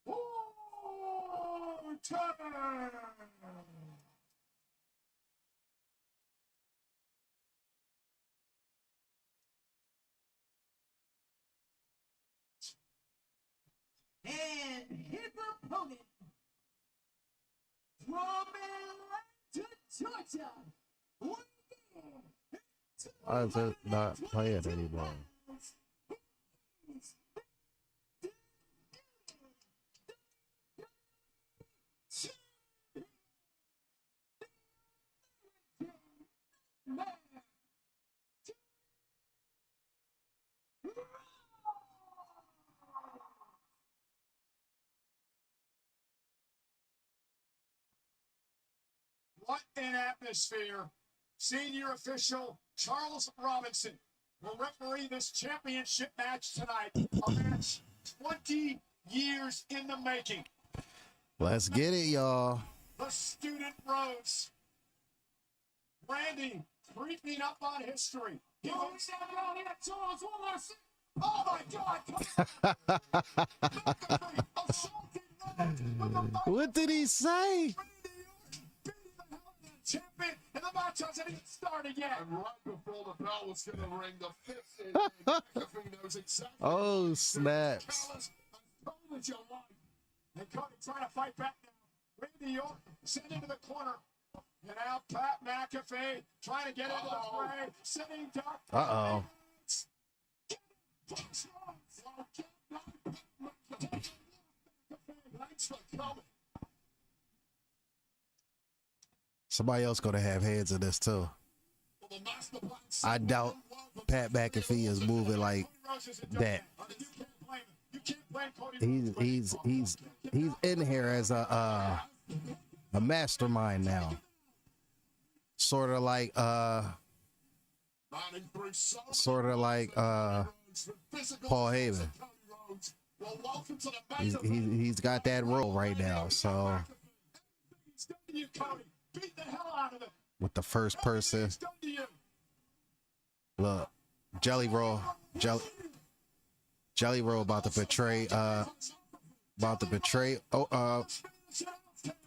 Orton. And his opponent from Atlanta, Georgia, Why is it not playing anymore? What an atmosphere. Senior official Charles Robinson will referee this championship match tonight. A match 20 years in the making. Let's get it, y'all. The student rose. Randy creeping up on history. He looks down here, Charles, one last. Oh my God! What did he say? Champion, and the match hasn't even started yet. And right before the bell was going to ring, the fifth inning, McAfee knows exactly. Oh, snaps. Fellas, as cold as your life. And Cody trying to fight back now. Randy Orton sent into the corner. And now Pat McAfee trying to get into the fray. Sitting down. Uh-oh. Thanks for coming. Somebody else gonna have hands in this too. I doubt Pat McAfee is moving like that. He's in here as a mastermind now. Sort of like Paul Heyman. He's got that role right now. So with the first person, look, Jelly Roll about to betray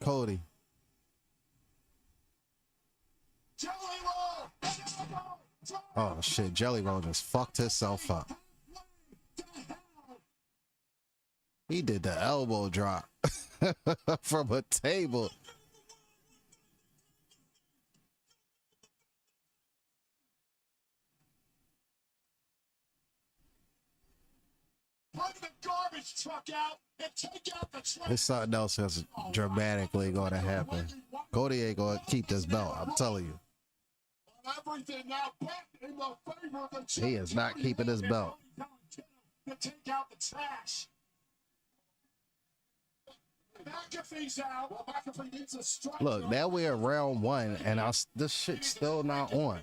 Cody. Oh shit, Jelly Roll just fucked himself up. He did the elbow drop from a table. Bring the garbage truck out and take out the trash. There's something else that's dramatically going to happen. Cody ain't going to keep this belt, I'm telling you. Everything now back in the favor of the He is not keeping his belt. To take out the trash. McAfee's out. Well, McAfee needs a strike. Look, now we're at round one, and this shit's still not on.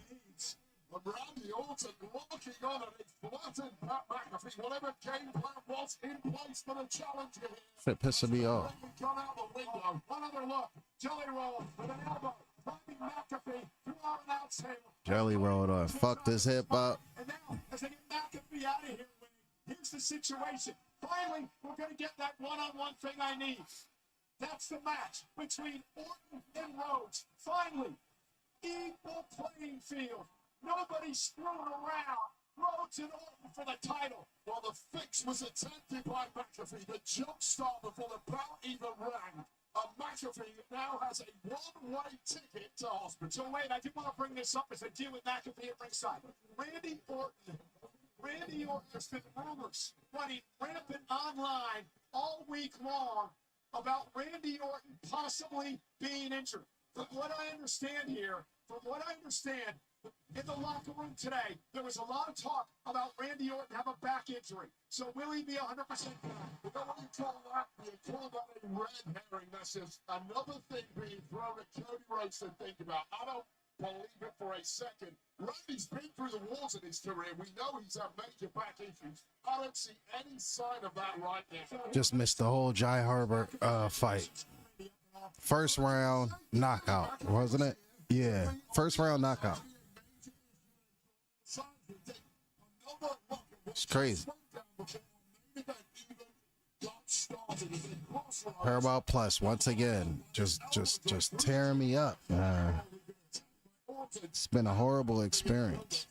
Randy Orton looking on and he's flattened Pat McAfee. Whatever game plan was in place for the challenge here. Shit pissing me off. Gone out the window. Another look. Jelly Roll with an elbow. Finding McAfee throughout an out table. Jelly Roll on. Fucked his hip up. And now, as they get McAfee out of here, here's the situation. Finally, we're going to get that one-on-one thing I need. That's the match between Orton and Rhodes. Finally, equal playing field. Nobody's screwing around. Rhodes and Orton for the title. Well, the fix was attempted by McAfee. The jump start before the bell even rang. McAfee now has a one-way ticket to hospital. So wait, I do want to bring this up as I deal with McAfee at ringside. Randy Orton has been rumors running rampant online all week long about Randy Orton possibly being injured. From what I understand, in the locker room today, there was a lot of talk about Randy Orton having a back injury. So will he be 100%? You know what you call that? You call that a red herring. That's just another thing being thrown at Cody Rhodes to think about. I don't believe it for a second. Randy's been through the walls in his career. We know he's had major back issues. I don't see any sign of that right now. Just missed the whole Jai Harbor fight. First round knockout, wasn't it? Yeah, first round knockout. It's crazy. Paramount Plus once again, just tearing me up. It's been a horrible experience.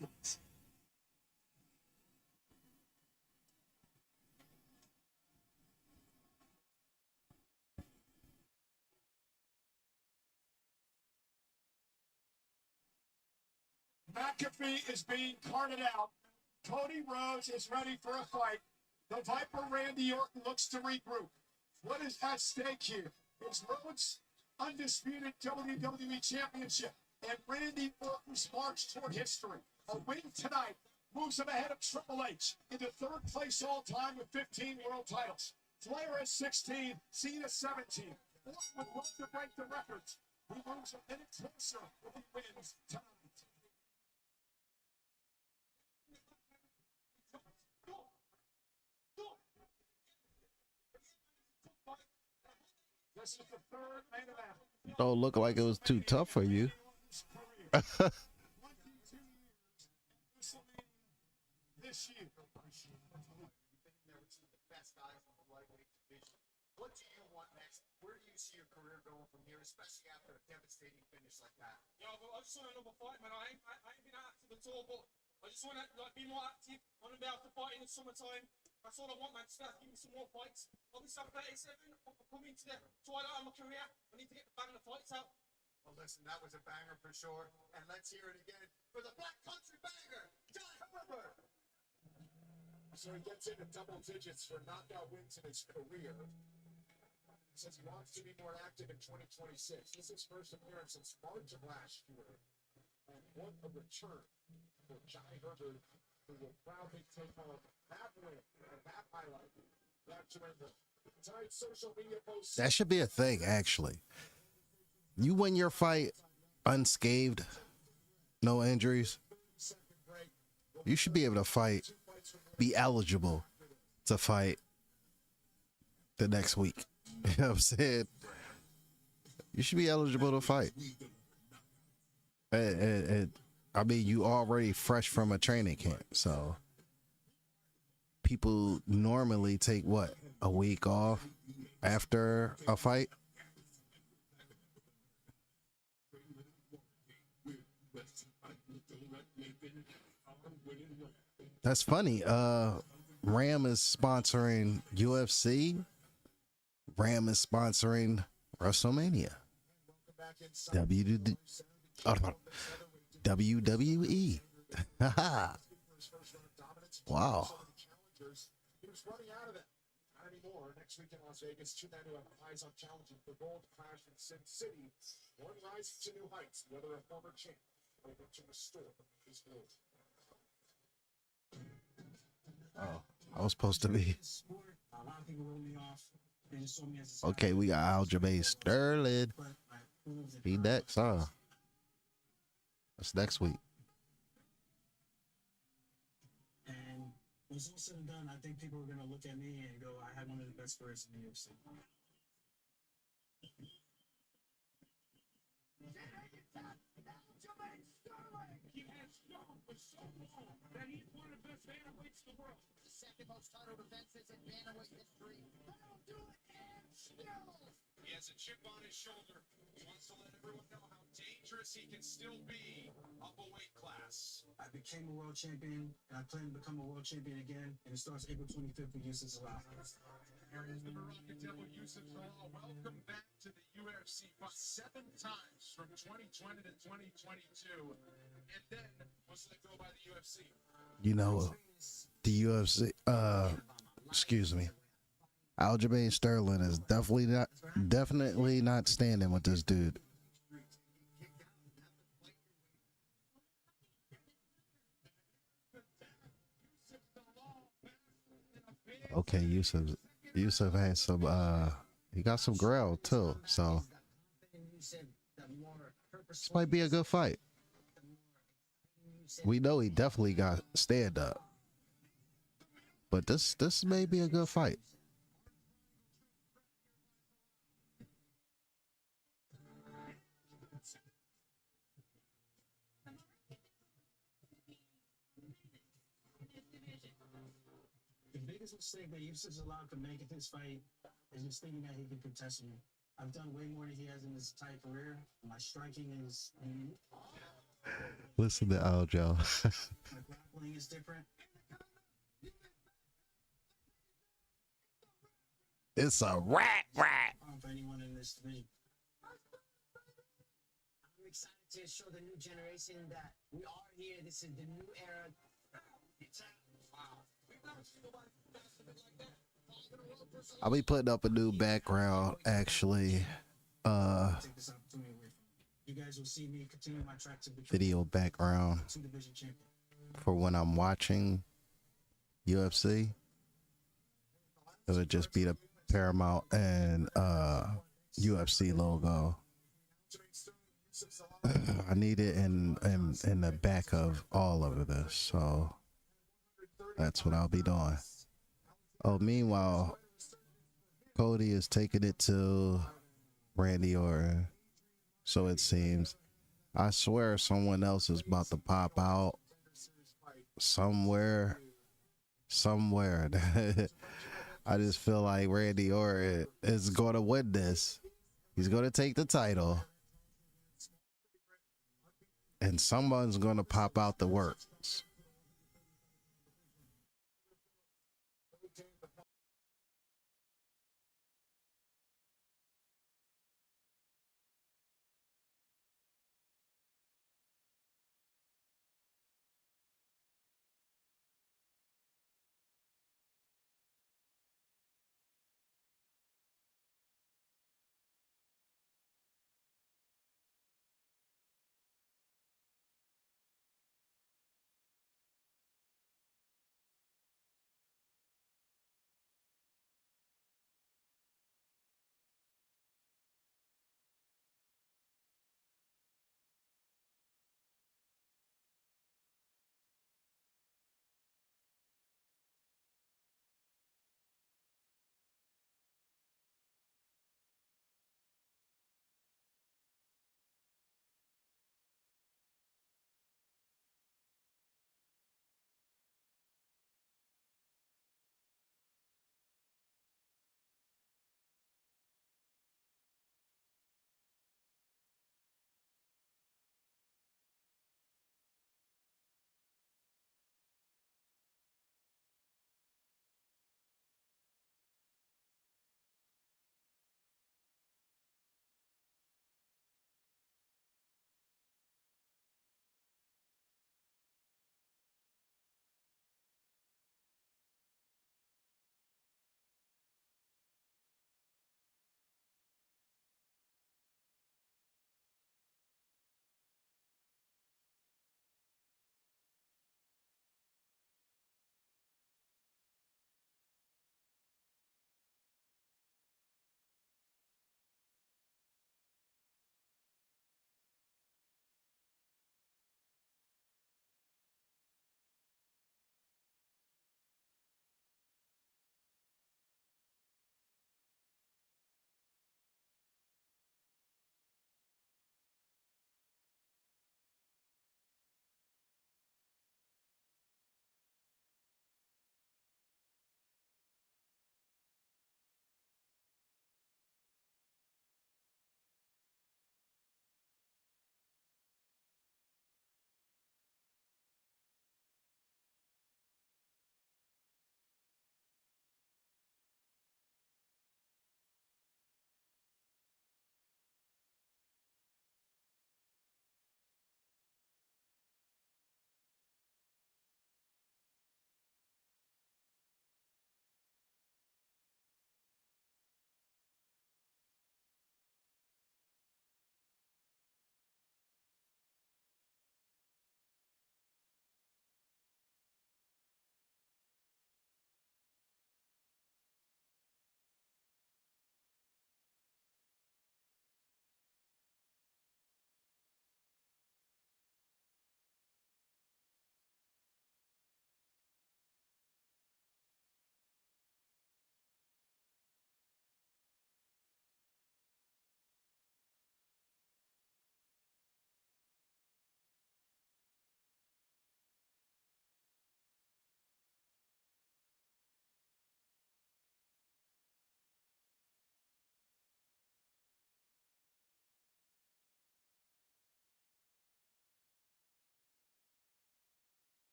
McAfee is being carted out. Cody Rhodes is ready for a fight. The Viper Randy Orton looks to regroup. What is at stake here? Is Rhodes' undisputed WWE Championship and Randy Orton's march toward history. A win tonight moves him ahead of Triple H into third place all time with 15 world titles. Flair has 16, Cena 17. Orton would love to break the records. He moves a minute closer if he wins tonight. This is the third main event. Don't look like it was too tough for you. 22 years this year. What do you want next? Where do you see your career going from here, especially after a devastating finish like that? Yeah, but I just want another fight, man. I ain't been active at all, but I just want to be more active. I want to be able to fight in the summertime. That's all I want, man. Just give me some more fights. Obviously, I'm 37. I'm coming to the twilight of my career. I need to get the bang of the fights out. Well, listen, that was a banger for sure. And let's hear it again for the Black Country banger, John Weber. So he gets into double digits for knockout wins in his career. He says he wants to be more active in 2026. This is his first appearance since March of last year. And what a return for Jai Herbert, who will proudly take home that win and that highlight. That surrender. Tonight's social media post. That should be a thing, actually. You win your fight unscathed, no injuries, you should be able to fight, be eligible to fight the next week. You know what I'm saying? You should be eligible to fight. And I mean, you already fresh from a training camp, so people normally take what, a week off after a fight? That's funny. Ram is sponsoring UFC. Ram is sponsoring WrestleMania. WWE. Wow. He was running out of it. Not anymore. Next week in Las Vegas, two men who have eyes on challenging for gold clash in Sin City. One rises to new heights, the other a former champ, hoping to restore his glory. Oh, I was supposed to be. Okay, we got Aljamain Sterling. He next, huh? That's next week. And when it's all said and done, I think people are going to look at me and go, I had one of the best careers in the UFC. He has shown for so long that he's one of the best bantamweights in the world. The second most title defenses in bantamweight history. That'll do it, and still. He has a chip on his shoulder. He wants to let everyone know how dangerous he can still be up a weight class. I became a world champion, and I plan to become a world champion again, and it starts April 25th with Yusuf Salah. Here is the Moroccan Devil, Yusuf Salah. Welcome back to the UFC. Fought 7 times from 2020 to 2022, and then was let go by the UFC. You know, the UFC, excuse me, Aljamain Sterling is definitely not standing with this dude. Okay, Yusuf has some, he got some growl too, so this might be a good fight. We know he definitely got stand up, but this may be a good fight. The biggest mistake that Yusuf Salah could make in this fight is just thinking that he can contest me. I've done way more than he has in his entire career. My striking is unique. Listen to Aljo. My grappling is different. It's a rat. For anyone in this division. I'm excited to show the new generation that we are here. This is the new era. I'll be putting up a new background actually. Take this opportunity away from you. You guys will see me continue my track to become Video background two division champion. for when I'm watching UFC. It would just be the Paramount and UFC logo. I need it in the back of all of this, so that's what I'll be doing. Oh, meanwhile, Cody is taking it to Randy Orton, so it seems. I swear someone else is about to pop out somewhere. I just feel like Randy Orton is going to win this. He's going to take the title. And someone's going to pop out the works.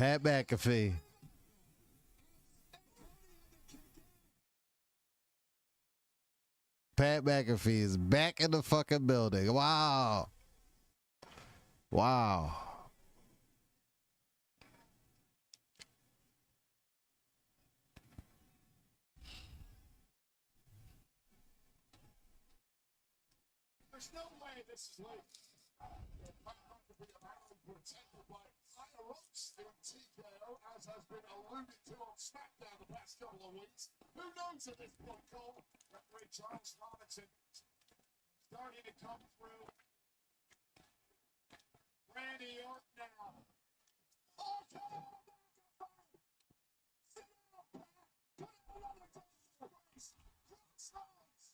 Pat McAfee. Pat McAfee is back in the fucking building. Wow. Wow. There's no way this is late. Protected by higher ups in TKO, as has been alluded to on SmackDown the past couple of weeks. Who knows at this point, Cole? Referee Charles Robinson starting to come through. Randy Orton now. Oh, come on! Sit down, Pat. Put another time in the face. Cross lines.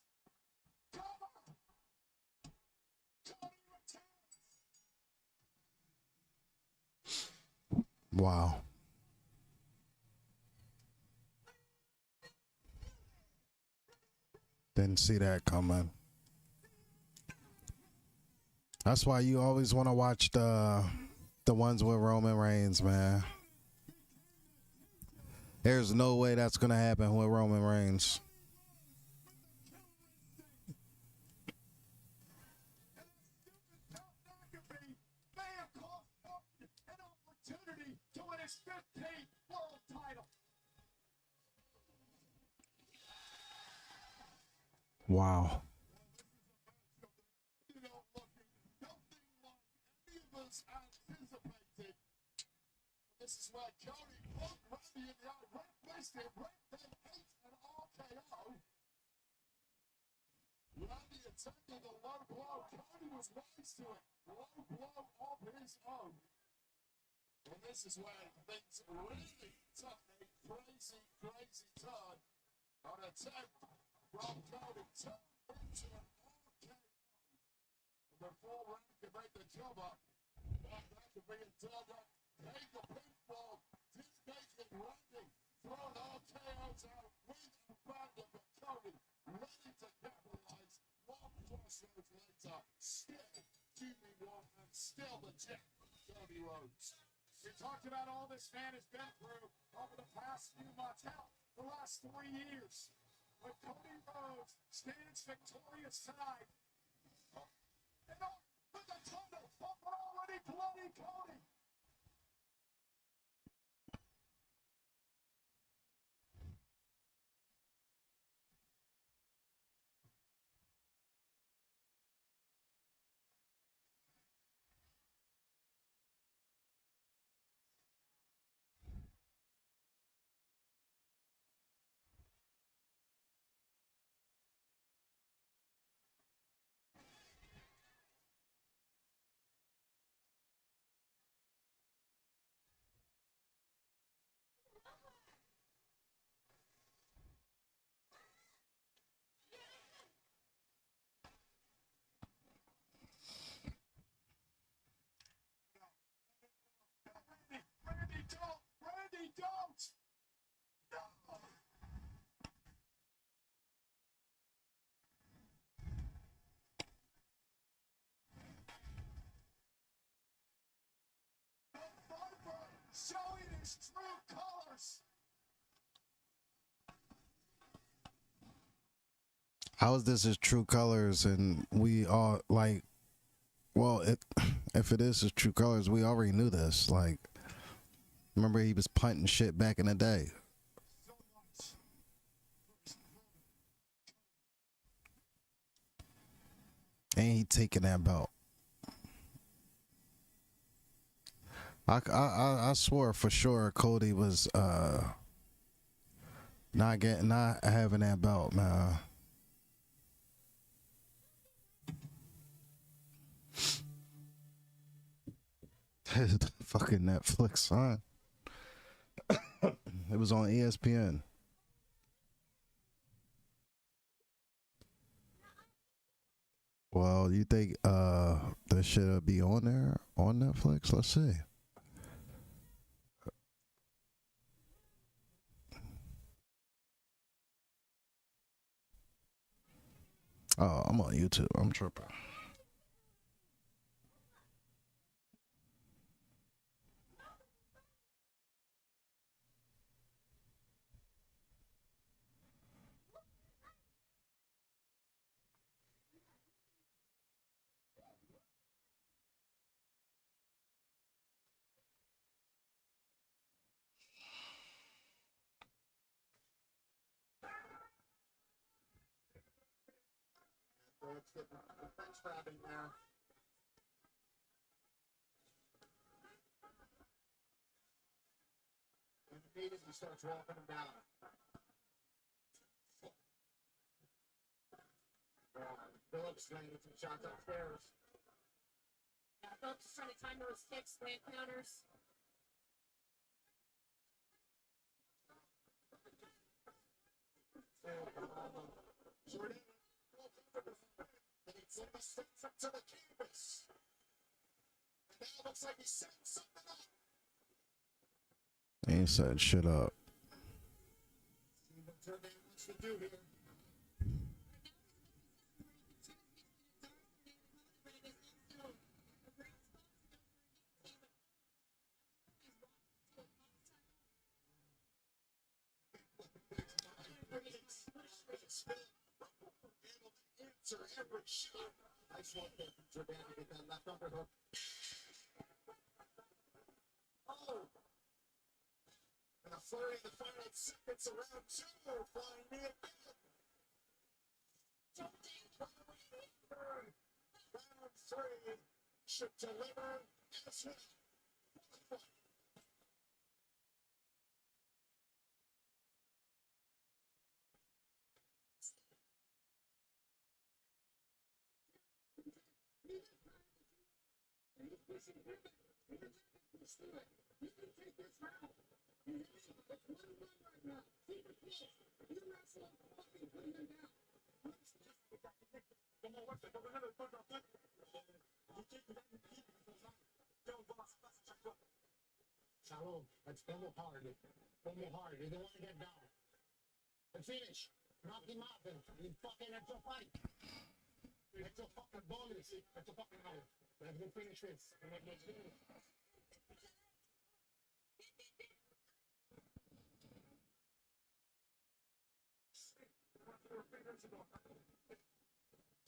Cover. Cody returns. Wow. Didn't see that coming. That's why you always want to watch the ones with Roman Reigns, man. There's no way that's going to happen with Roman Reigns. May have cost Orton an opportunity to win his 15th world title. Wow. You know, looking nothing like any of us anticipated. This is where Cody poked Randy in the eye, right fisted, right then ate an RKO. Randy attempted a low blow. Cody was wise to it. Low blow of his own. And this is where things really took a crazy, crazy turn. An attempt from Cody turned into an RKO. Before Randy could make the cover, that could be a double. Take the pinfall. Dismaking Randy. Throwing RKOs out with abandon, but Cody ready to capitalize. One crossroads later, still QB1 and still the jet. Cody Rhodes. We talked about all this man has been through over the past few months, hell, the last 3 years. But Cody Rhodes stands victorious tonight. And with the tunnel of an already bloody Cody. Randy, don't! Randy, don't! No! The Viper showing his true colors. How is this his true colors? And we all like, well, if it is his true colors, we already knew this. Like, remember he was punting shit back in the day. So much. And he taking that belt. I swore for sure Cody was not having that belt, man. Fucking Netflix, son. It was on ESPN. Well, you think this should be on there on Netflix? Let's see. Oh, I'm on YouTube. I'm tripping. Let's get the bench grabbing there. And immediately starts walking him down. Phillips landing some shots upstairs. Yeah, Phillips is trying to time those kicks, land counters. Jordan and he sent the stick to the canvas. And now it looks like he's setting something up. They ain't setting shit up. See what Jordan wants to do here. Answer every shot. Nice one there from Jordan to get that left underhook. Oh! And a flurry in the final seconds of round 2. Flying near again. Round 3 should deliver as well. Shalom, let's pummel hard. Pummel hard. You don't want to get down. And finish. Knock him out and you fucking have to fight. It's a fucking bonus. It's a fucking honor. Let's go finish this. And let's go.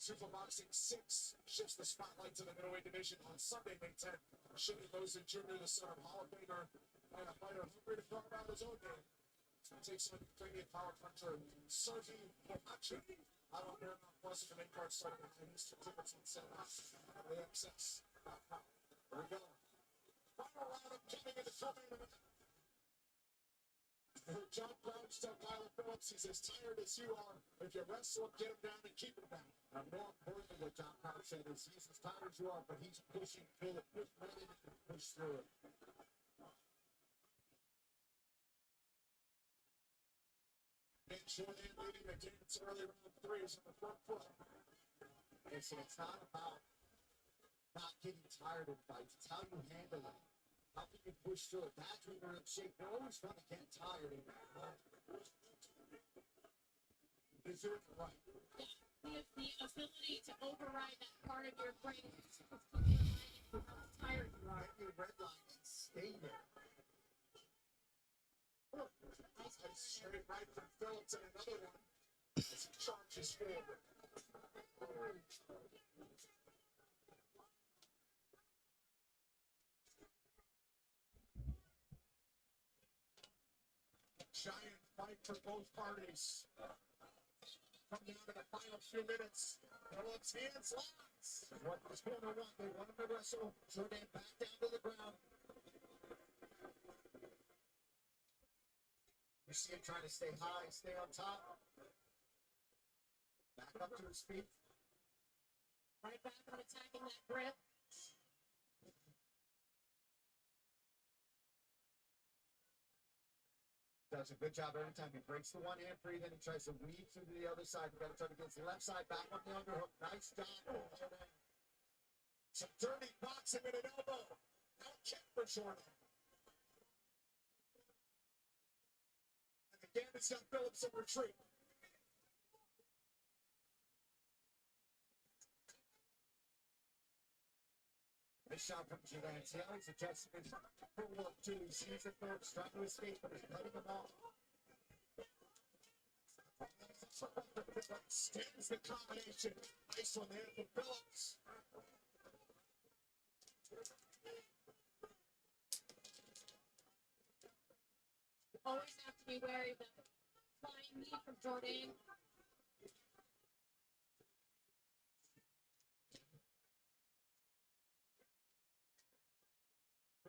Superboxing 6 shifts the spotlight to the middleweight division on Sunday, May 10th. Shimmy Mosley Jr., the son of Hall of Famer, and a fighter hungry to carve out his own game. Takes on Ukrainian power puncher Sergey Kovacic. I don't know enough plus the main card starting with Mr. Tickets and set up AXS.com. Here we go. Final round of coming in the tournament. John Crouch told Tyler Phillips, he's as tired as you are. If you wrestle him, get him down and keep him down. And more importantly, what John Crouch said is he's as tired as you are, but he's pushing through it, push through it. And Jordan leading the dance early round 3 is on the front foot. And so it's not about not getting tired of fights, it's how you handle it. How can you push through it? That's when you're in shape. You're always going to get tired. You do it right. The ability to override that part of your brain is how tired you are. Get your red line and stay there. Nice straight right from Phillips and another one as he charges forward. Giant fight for both parties. Come down to the final few minutes. Phillips hands locks. What was going on? They wanted to wrestle. Jordan back down to the ground. You see him trying to stay high, stay on top. Back up to his feet. Right back on attacking that grip. Does a good job every time. He breaks the one hand free, then he tries to weave through to the other side. You got to try to get to the left side, back on the underhook. Nice job. Some dirty boxing with an elbow. No kick for Jordan. And again, it's got Phillips in retreat. Nice shot from Jordan. See how he's adjusting his footwork too. He sees the Phillips trying to escape, but he's cutting him off. Stands the combination. Nice one there from Phillips. Always have to be wary of the flying knee from Jordan.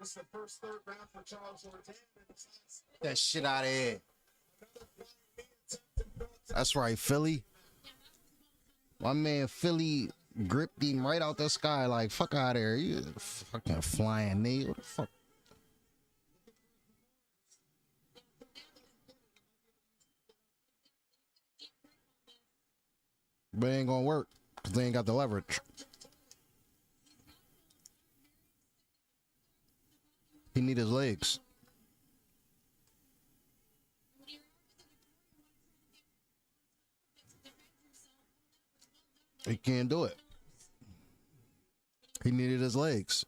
This is the first third round for Charles Jourdain. That shit out of here. That's right, Philly. My man Philly gripped him right out the sky like, fuck out of here. You fucking flying knee. What the fuck? But it ain't gonna work because they ain't got the leverage. He need his legs. He can't do it. He needed his legs.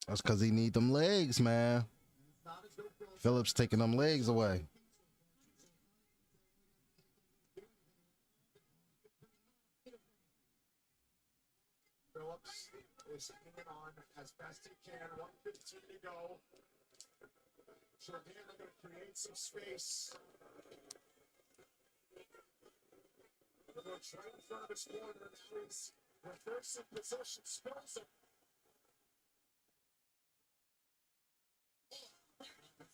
That's because he need them legs, man. Phillips taking them legs away. Phillips is hanging on as best he can. 1:15 to go. Jourdain going to create some space. They're going to try in front of his corner. Now he's reversing position. Spills it.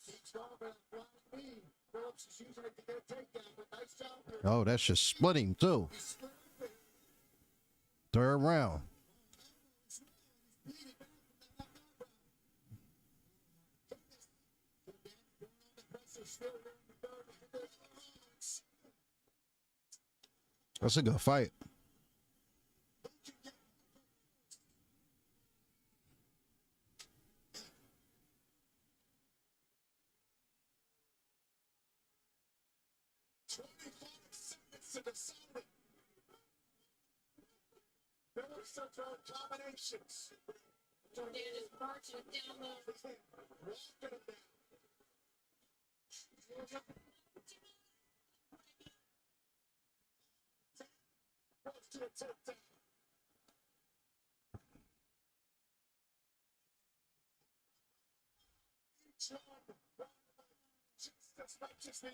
Keeps going with a blind knee. Phillips is using it to get a takedown, but nice job here. Oh, that's just splitting too. Third round. That's a good fight. Combinations. Jourdain is marching down the.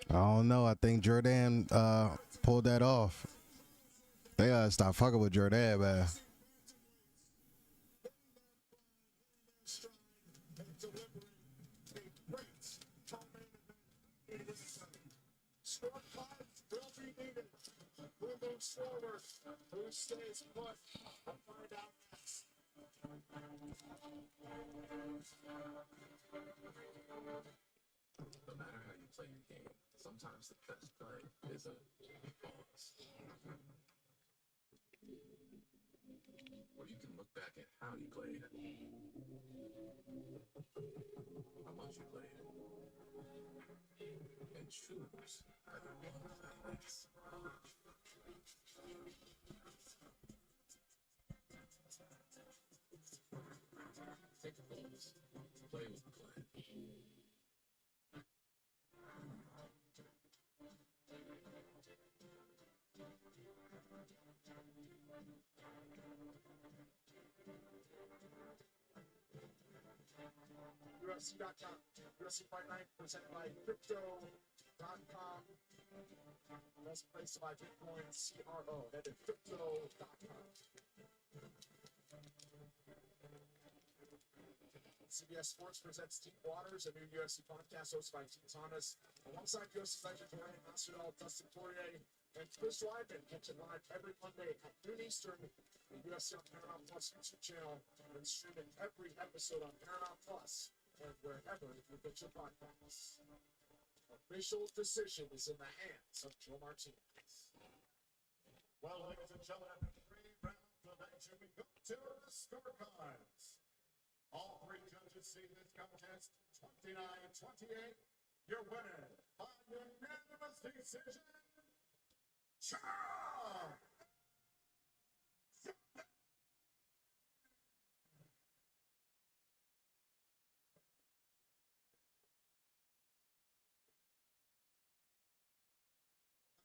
I don't know. I think Jourdain pulled that off. They gotta stop fucking with Jourdain, man. Forward. Who stays put? We'll find out next. No matter how you play your game, sometimes the best play is a pause. Or you can look back at how you played, how much you played, and choose whether you want to play this. Take a pause. Play with the plan. UFC.com. UFC Fight Night presented by Crypto.com. Best place to buy Bitcoin, CRO. That is Crypto.com. CBS Sports presents Deep Waters, a new UFC podcast hosted by T. Thomas, alongside UFC legend Ryan Masvidal, Dustin Poirier, and Chris Weidman. Catch it live every Monday at noon Eastern on UFC on Paramount Plus YouTube channel, and streaming every episode on Paramount Plus and wherever you get your podcasts. Official decision is in the hands of Joe Martinez. Well, ladies and gentlemen, after 3 rounds of action, we go to the scorecards. All 3 judges see this contest 29-28. Your winner by unanimous decision, Charles.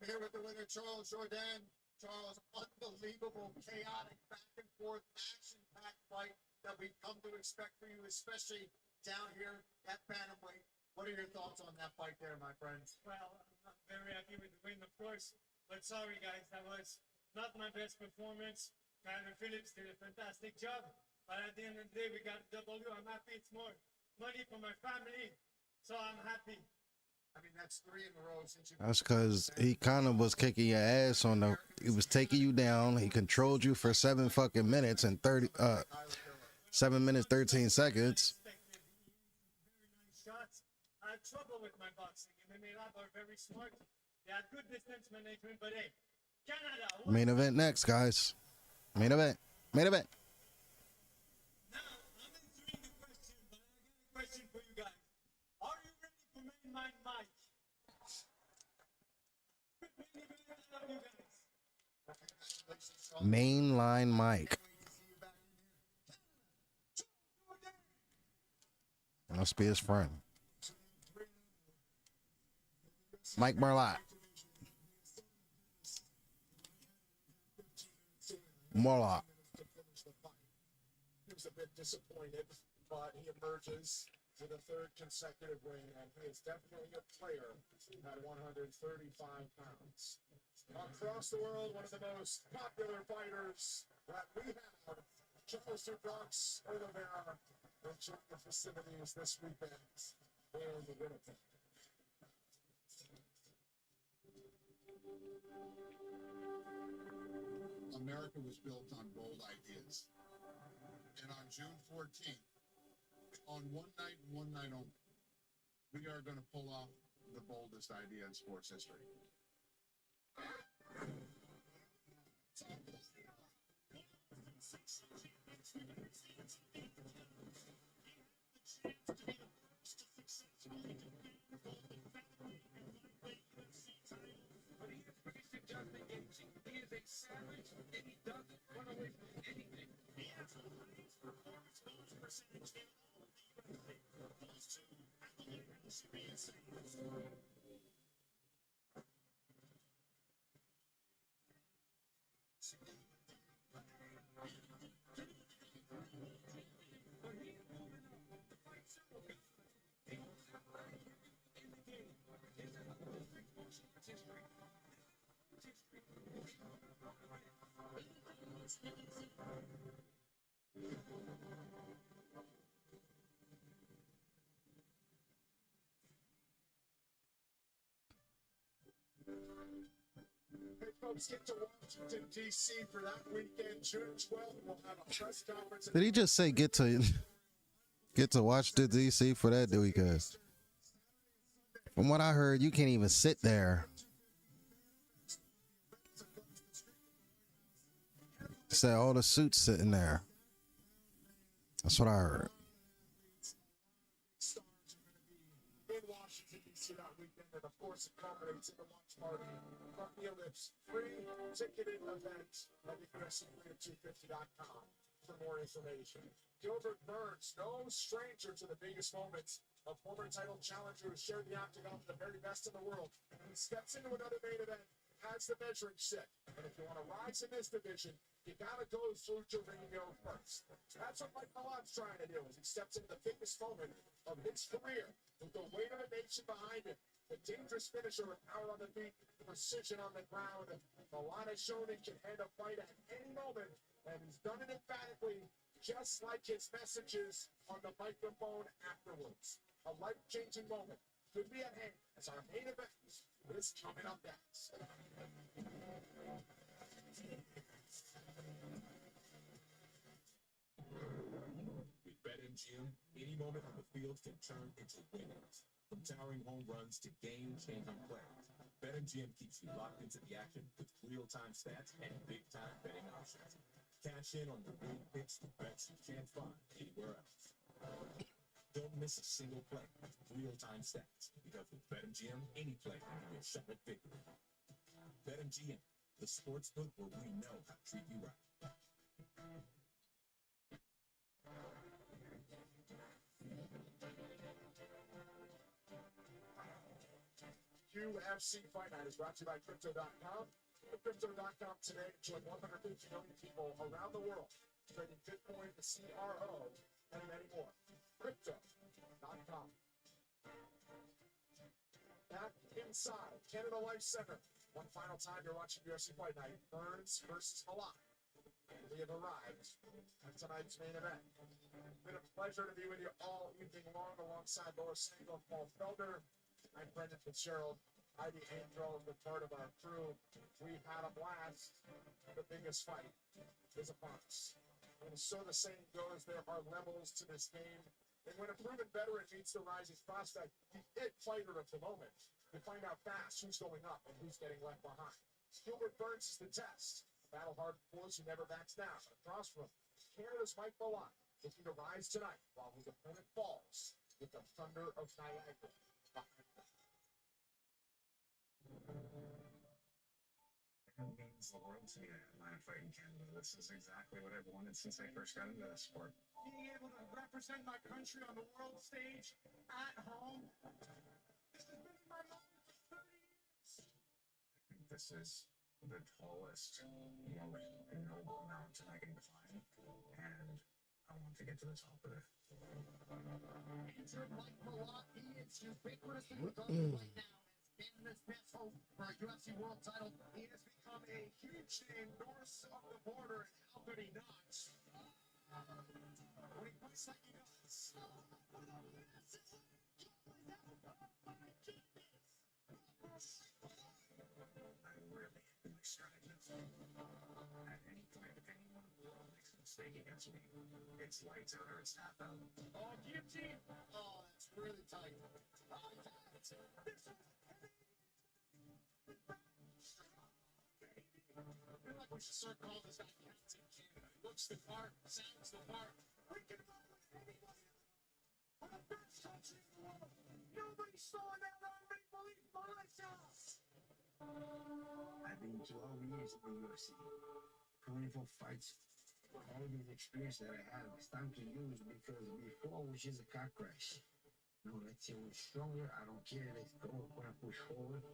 Here with the winner, Charles Jourdain. Charles, unbelievable, chaotic, back and forth, action-packed fight that we've come to expect for you, especially down here at bantamweight. What What are your thoughts on that fight there, my friends? Well, I'm very happy with the win, of course. But sorry, guys, that was not my best performance. Kyler Phillips did a fantastic job. But at the end of the day, we got a W. I'm happy. It's more money for my family. So I'm happy. I mean, that's 3 in a row since you. That's because he kind of was kicking your ass on the. He was taking you down. He controlled you for 7 fucking minutes and 7 minutes 13 seconds. Very nice shots. I had trouble with my boxing. MMA are very smart. They had good distance management, but hey, Canada. Main event next, guys. Main event. Main event. Now, I'm answering the question, but I got a question for you guys. Are you ready for mainline Mike? Mainline Mike. Must be his friend. Mike Marlott. Marlott. He was a bit disappointed, but he emerges with a 3rd consecutive win, and he is definitely a player at 135 pounds. Across the world, one of the most popular fighters that we have, Charles Dubois Oliveira, entering the festivities this weekend in Winnipeg. America was built on bold ideas. And on June 14th, on one night and one night only, we are going to pull off the boldest idea in sports history. He is a savage, and he doesn't run away from anything. He has the highest performance bonus percentage in all of the UFC. Those two have the leaders seriously. Hey, folks, get to Washington, D.C. for that weekend. June 12th, we'll have a press conference. Did he just say get to Washington D.C. for that? Do he? Cause from what I heard, you can't even sit there. Said all the suits sitting there. That's what I heard. Stars are going to be in Washington, D.C. that weekend, and of course, it culminates in the launch party from the Ellipse. Free ticketed event at the UFC250.com for more information. Gilbert Burns, no stranger to the biggest moments. A former title challenger who shared the octagon with the very best in the world. He steps into another main event, has the measuring stick. And if you want to rise in this division, you got to go through Jorginho first. That's what Mike Malot's trying to do as he steps into the biggest moment of his career with the weight of a nation behind him. The dangerous finisher with power on the feet, precision on the ground. Malot has shown he can end a fight at any moment, and he's done it emphatically, just like his messages on the microphone afterwards. A life-changing moment could be at hand as our main event is coming up next. With BetMGM, any moment on the field can turn into winnings. From towering home runs to game-changing plays, BetMGM keeps you locked into the action with real-time stats and big-time betting options. Cash in on the big picks and bets you can't find anywhere else. Don't miss a single play with real-time stats, because with BetMGM, any play can be a shot at victory. BetMGM, the sportsbook where we know how to treat you right. UFC Fight Night is brought to you by Crypto.com. Go to Crypto.com today to join 150 million people around the world trading Bitcoin, CRO, and many more. Crypto.com. ringside, Canada Life Center. One final time you're watching UFC Fight Night. Burns versus Malak. We have arrived at tonight's main event. It's been a pleasure to be with you all evening long alongside Laura Sango and Paul Felder. I'm Brendan Fitzgerald. Heidi Angel has been part of our crew. We've had a blast. The biggest fight is upon us. And so the saying goes, there are levels to this game. And when a proven veteran meets the rising prospect, the it fighter of the moment, you find out fast who's going up and who's getting left behind. Gilbert Burns is the test. Battle-hardened force who never backs down. Across from Canada's Mike Malak, looking to rise tonight while his opponent falls with the thunder of Niagara behind him. It means the world to me to line a fight in Canada. This is exactly what I've wanted since I first got into this sport. Being able to represent my country on the world stage at home. This has been in my mind for 30 years. I think this is the tallest, most noble mountain I can climb, and I want to get to the top of it. Enter Mike Malak. He is ubiquitously regarded right now as Canada's best hope for a UFC world title. He has become a huge name north of the border, and how could he not? When he fights like he does. I really started this. At any point, if anyone makes a mistake against me, it's lights out or it's tap out. Oh, guillotine. Oh, that's really tight. I feel like we should start calling this guy Captain Canada. He looks the part, sounds the part. We can run with anybody. We're the best country in the world. Nobody's slowing down on Maple Leaf Malaysia. I've been 12 years in the UFC, 24 fights. All this experience that I have, it's time to use because before I was just a car crash. No, let's say we're stronger. I don't care. Let's go. We're gonna push forward.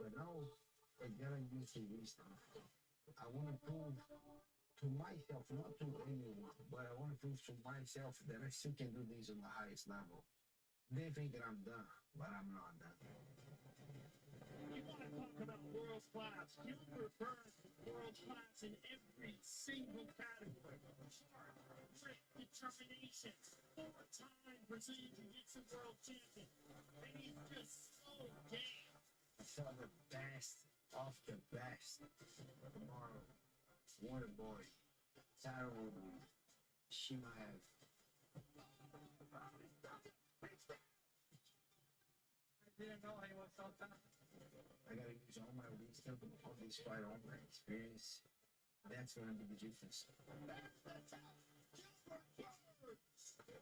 But now I gotta use the wisdom. I want to prove to myself, not to anyone, but I want to prove to myself that I still can do things on the highest level. They think that I'm done, but I'm not done. You want to talk about world class. Gilbert Burns is world class in every single category. Heart, grit, determination. 4-time Brazilian Jiu-Jitsu world champion. And he's just so game. I saw the best of the best. Tomorrow, Water Boy, Saturday, Shimaev. I didn't know he was so tough. I gotta use all my wisdom, all this fight, all my experience. That's gonna be the difference.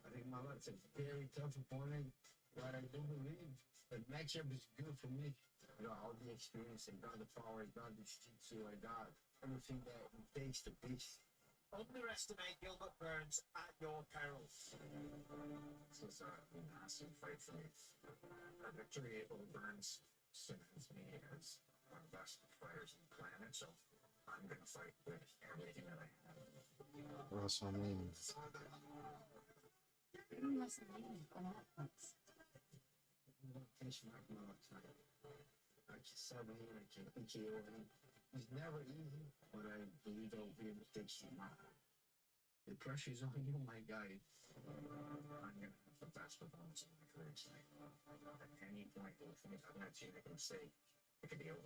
I think Malak's a very tough opponent, but I do believe the matchup is good for me. You know, all the experience, I got the power, I got the jiu-jitsu, I got everything that it takes to beat. Underestimate Gilbert Burns at your peril. This was a massive fight for me. A victory over Burns cements me as one of the best fighters on the planet, so I'm gonna fight with everything that I have. WrestleMania. I'm gonna finish Mike Malak tonight. I can sub him, I can PKO him. It's never easy, but I believe I'll be able to take him out. The pressure's on you, my guy. I'm gonna have the best performance of my career tonight. At any point, if I'm gonna make a mistake, it could be over.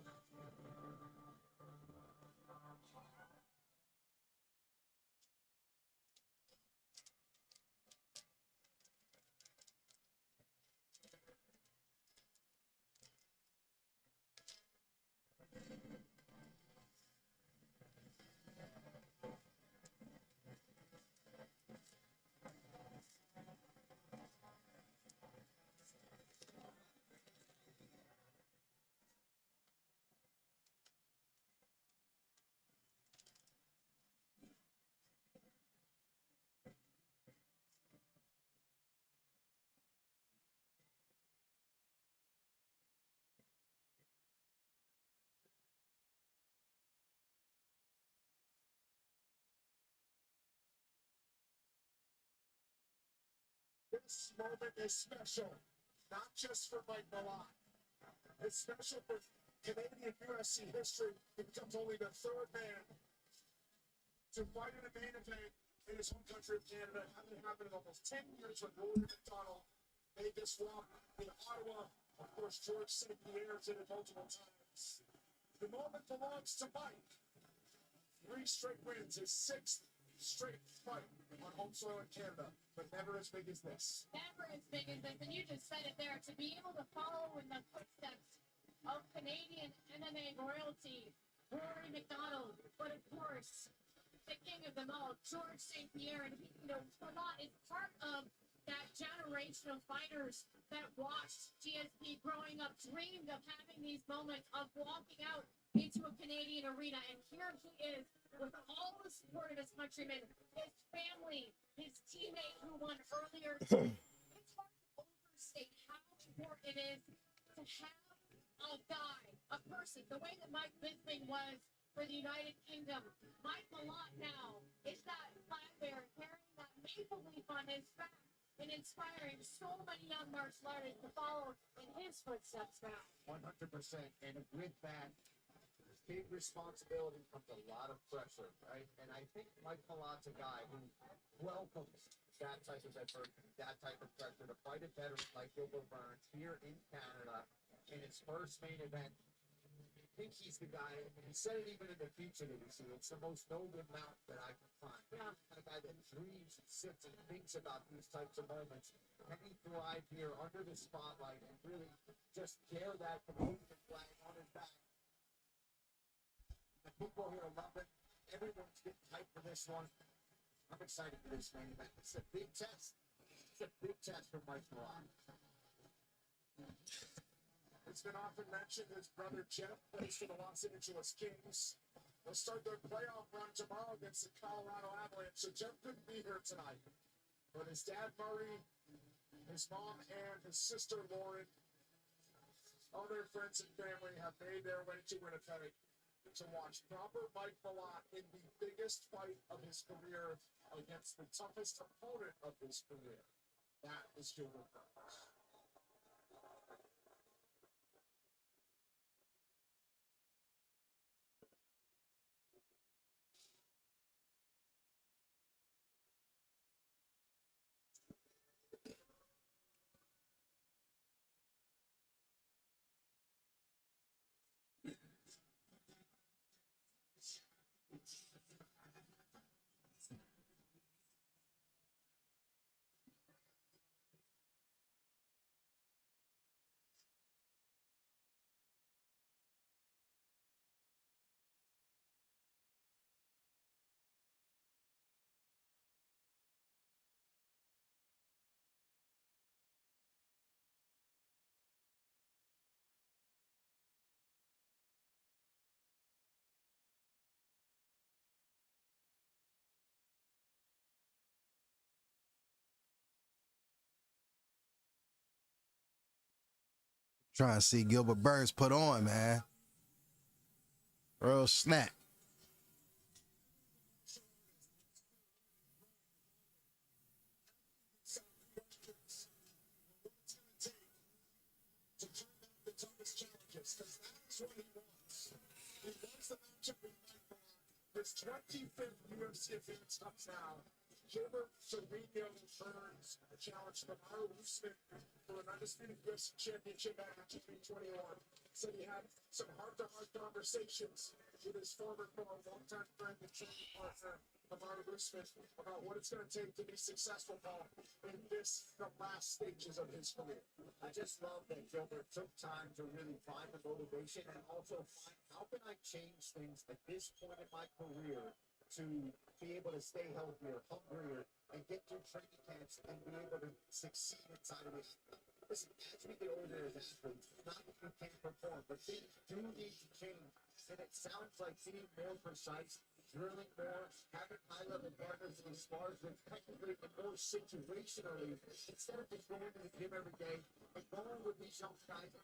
This moment is special, not just for Mike Malak, It's special for Canadian UFC history. He becomes only the third man to fight in a main event in his home country of Canada. It hasn't happened in almost 10 years when Rory McDonald made this walk in Ottawa. Of course, George St. Pierre did it multiple times. The moment belongs to Mike. 3 straight wins, his 6th straight fight on home soil in Canada, but never as big as this. Never as big as this, and you just said it there. To be able to follow in the footsteps of Canadian MMA royalty, Rory McDonald, but of course, the king of them all, George St. Pierre, and he, Palat is part of that generation of fighters that watched GSP growing up, dreamed of having these moments of walking out into a Canadian arena, and here he is with all the support of his countrymen, his family, his teammate who won earlier. It's hard to overstate how important it is to have a guy, a person, the way that Mike Bisping was for the United Kingdom. Mike Malott now is that flag bearer carrying that maple leaf on his back and inspiring so many young martial artists to follow in his footsteps now. 100%. And with that big responsibility comes a lot of pressure, right? And I think Mike Malott's a guy who welcomes that type of adversity, that type of pressure to fight a veteran like Gilbert Burns here in Canada in his first main event. I think he's the guy, he said it even in the feature that we see, it's the most noble mount that I can find. Yeah. The guy that dreams and sits and thinks about these types of moments. Can he thrive here under the spotlight and really just bear that Canadian flag on his back? The people here love it. Everyone's getting hyped for this one. I'm excited for this main event. It's a big test. It's a big test for Mike Malott. It's been often mentioned his brother Jeff plays for the Los Angeles Kings. They'll start their playoff run tomorrow against the Colorado Avalanche. So Jeff couldn't be here tonight. But his dad Murray, his mom and his sister Lauren, other friends and family have made their way to Winnipeg to watch proper Mike Malott in the biggest fight of his career against the toughest opponent of his career. That is Gilbert Burns. Trying to see Gilbert Burns put on, man. Real snap. To turn down the toughest challenges, because that's what he wants. He wants the matchup with Mike Malott. His 25th UFC appearance comes now. Gilbert Sereno Burns challenged Lamar Usman for an undisputed UFC championship match in 2021. Said he had some heart-to-heart conversations with his former longtime friend and training partner, Lamar Usman, about what it's going to take to be successful, Paul, in the last stages of his career. I just love that Gilbert took time to really find the motivation and also find how can I change things at this point in my career to be able to stay healthier, hungrier, and get through training camps and be able to succeed inside of it. Listen, as we get older as athletes, not that we can't perform, but things do need to change. And it sounds like being more precise, drilling more, having high-level partners in these spars with technically and more situationally, instead of just going to the gym every day and going with these young guys and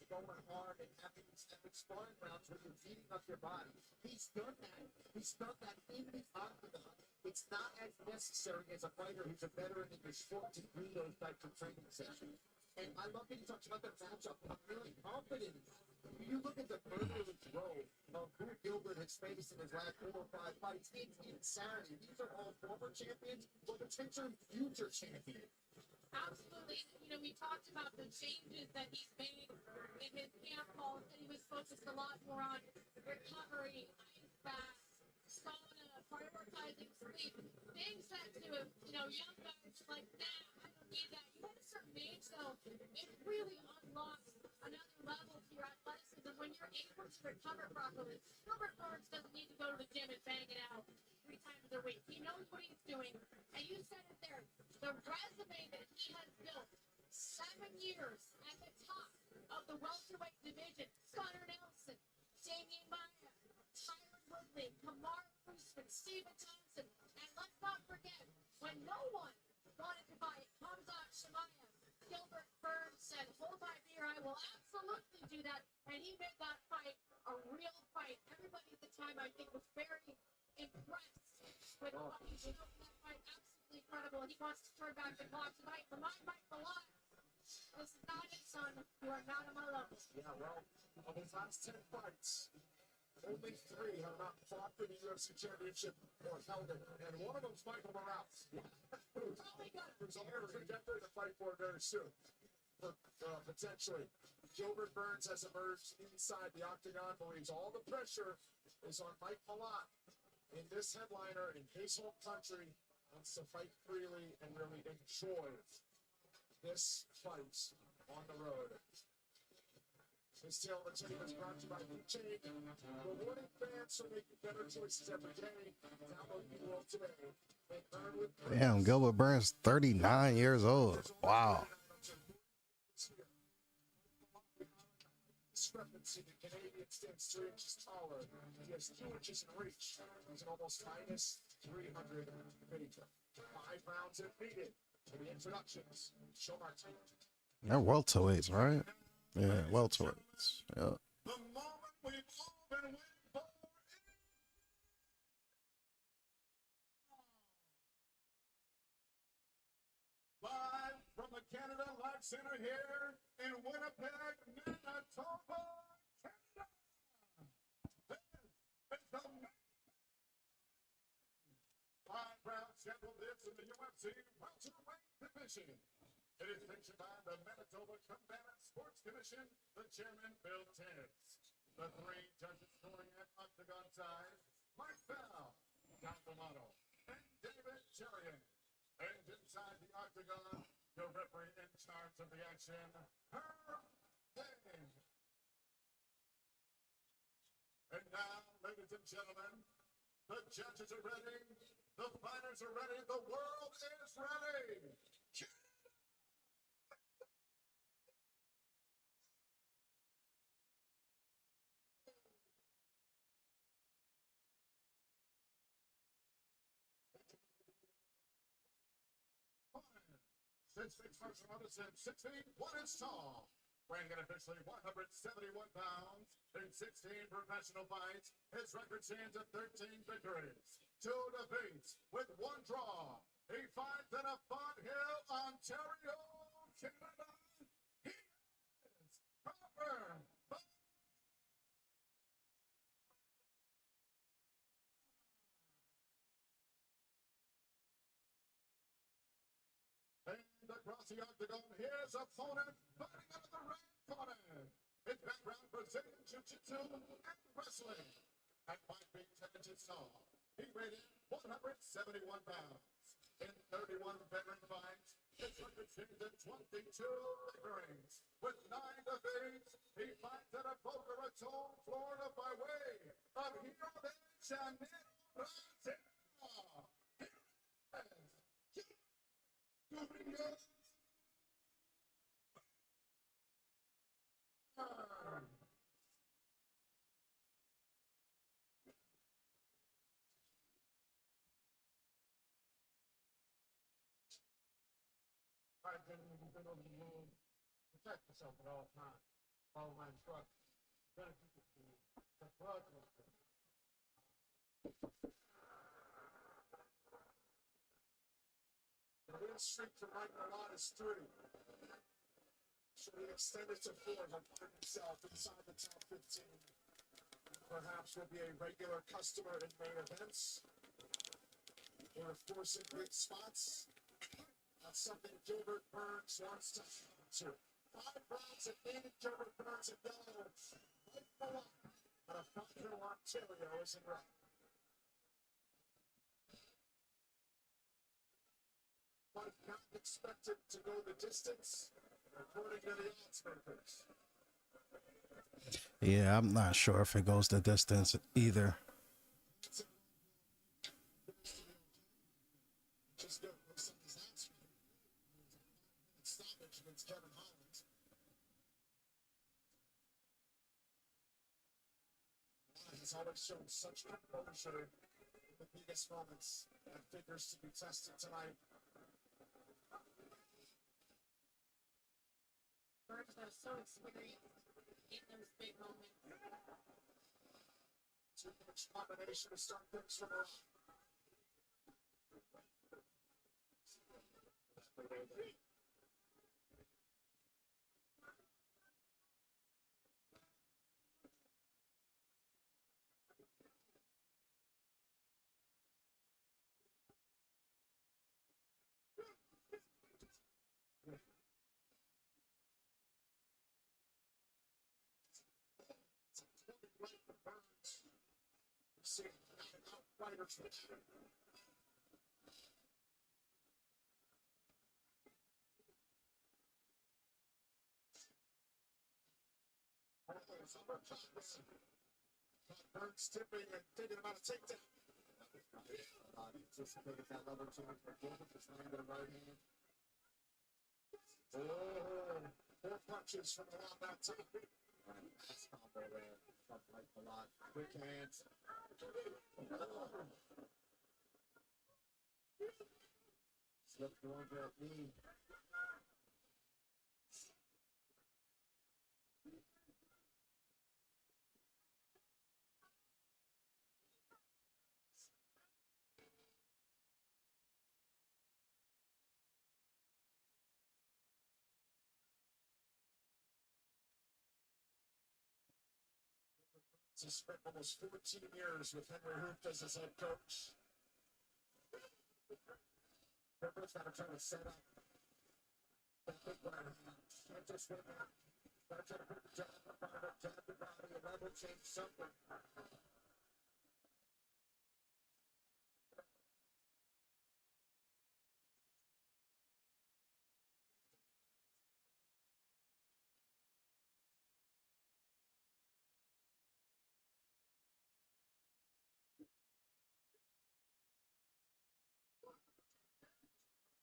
going hard and having these epic sparring rounds where you're beating up your body. He's done that. He's done that in the octagon. It's not as necessary as a fighter who's a veteran in the sport to do those types of training sessions. And I love that you talked about the matchup. I'm really confident. You look at the murderous row of who Gilbert has faced in his last 4 or 5 fights. It's insanity. These are all former champions, but potential future champions. Absolutely. You know, we talked about the changes that he's made in his camp. Paul said he was focused a lot more on recovery, ice baths, sauna, prioritizing sleep. Things that to, you know, young guys like, nah, I don't need that. You hit a certain age, though, it really unlocks another level to your athleticism when you're able to recover properly. Gilbert Burns doesn't need to go to the gym and bang it out 3 times a week. He knows what he's doing. And you said it there. The resume that he has built, 7 years at the top of the welterweight division. Connor Nelson, Damian Maya, Tyron Woodley, Kamar Usman, Stephen Thompson. And let's not forget, when no one wanted to fight Hamzat Shemaya, Gilbert Burns said, hold my beer, I will absolutely do that. And he made that fight a real fight. Everybody at the time, I think, was very impressed with what he showed in that fight. Absolutely incredible. He wants to turn back the clock tonight. Remind Mike Malott, this is not it, son. You are not on my level. Yeah, well, of his last 10 fights, only 3 have not fought for the UFC Championship or held it. And one of them's Michael Morales. Who's on the trajectory to fight for very soon. Potentially. Gilbert Burns has emerged inside the octagon, believes all the pressure is on Mike Malott in this headliner in his home country, wants to fight freely and really enjoy this fight on the road. This tale of the team is brought to you by Chain, rewarding fans for making better choices every day. Download the world today and earn with Damn, Gilbert Burns, 39 years old. Wow. Discrepancy. The Canadian stands 3 inches taller. He has 2 inches in reach. He's an almost minus 300 meter. 5 rounds if needed. For the introductions, Show Martin. They're welterweights, right? Yeah, welterweights. Yeah. The moment we've all been waiting for. Live from the Canada Life Center here in Winnipeg, Manitoba, Canada. This is the 5-round schedule. This in the UFC welterweight division. It is sanctioned by the Manitoba Combatant Sports Commission, the chairman, Bill Tibbs. The 3 judges scoring at octagon size, Mike Bell, Don D'Amato, and David Cherian. And inside the octagon, the referee in charge of the action, Herb Dane. And now, ladies and gentlemen, the judges are ready, the fighters are ready, the world is ready. 6'6" Marshall Anderson, 6 feet 1 inch tall. Weighing in officially 171 pounds in 16 professional fights. His record stands at 13 victories, 2 defeats with 1 draw. He fights in a Fonthill, Ontario, Canada. He is Crawford. And across the octagon, his opponent fighting out of the red corner. His background, Brazilian Jiu-Jitsu and wrestling. At 5 feet 10 inches tall, he weighed in 171 pounds. In 31 veteran fights, his record stands at 22 victories. With 9 defeats, he fights out of Boca Raton, Florida by way of Rio de Janeiro, Brazil. Protect yourself at all times. Follow my instructions. Better keep it clean. The blood will clean. The win streak for Mike Malott is 3. So he extended to 4, he'll find himself inside the top 15. Perhaps will be a regular customer in main events. Or of course in big spots. That's something Gilbert Burns wants to do. 5 rounds of needed Gilbert Burns and Bellator. Fight for life. But a Fajo Ontario isn't right. Fight not expected to go the distance, according to the odds makers. Yeah, I'm not sure if it goes the distance either. Just go with some disaster. Stoppage against Kevin Holland. He's always shown such composure in the biggest moments, and figures to be tested tonight. Burns are so experienced in those big moments. Too much combination to start things from around. Burns tipping and thinking about a takedown. Anticipated that level change for Gilbert, just landed a right hand. Oh, 4 punches from around that top. Nice combo there. Up like a lot. Quick hands. Slipped over that knee. He spent almost 14 years with Henry Hooft as his head coach. Gilbert's got to try to set up that big right hand. Can't just win that. Got to try to put the jab up on it, jab the body, and that will change something.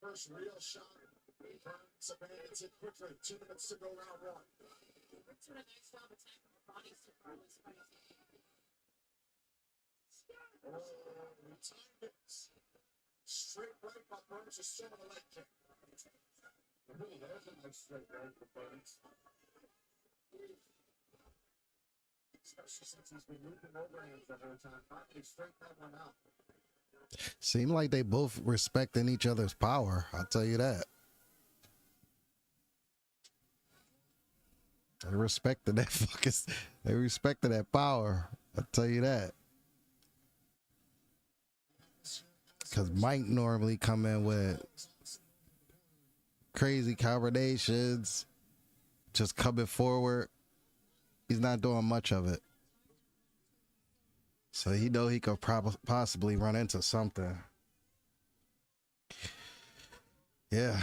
First real shot. Burns abandons it quickly. 2 minutes to go, round 1. Burns did a nice job attacking the body so far in this fight. Oh, he timed it. Straight right by Burns is still in the leg kick. Ooh, there's a nice straight right for Burns. Especially since he's been moving overhands the whole time. Finally straighten that one out. Seem like they both respecting each other's power. I'll tell you that. They respected that fucking. They respected that power. I'll tell you that. Because Mike normally come in with crazy combinations, just coming forward. He's not doing much of it. So he know he could possibly run into something. Yeah.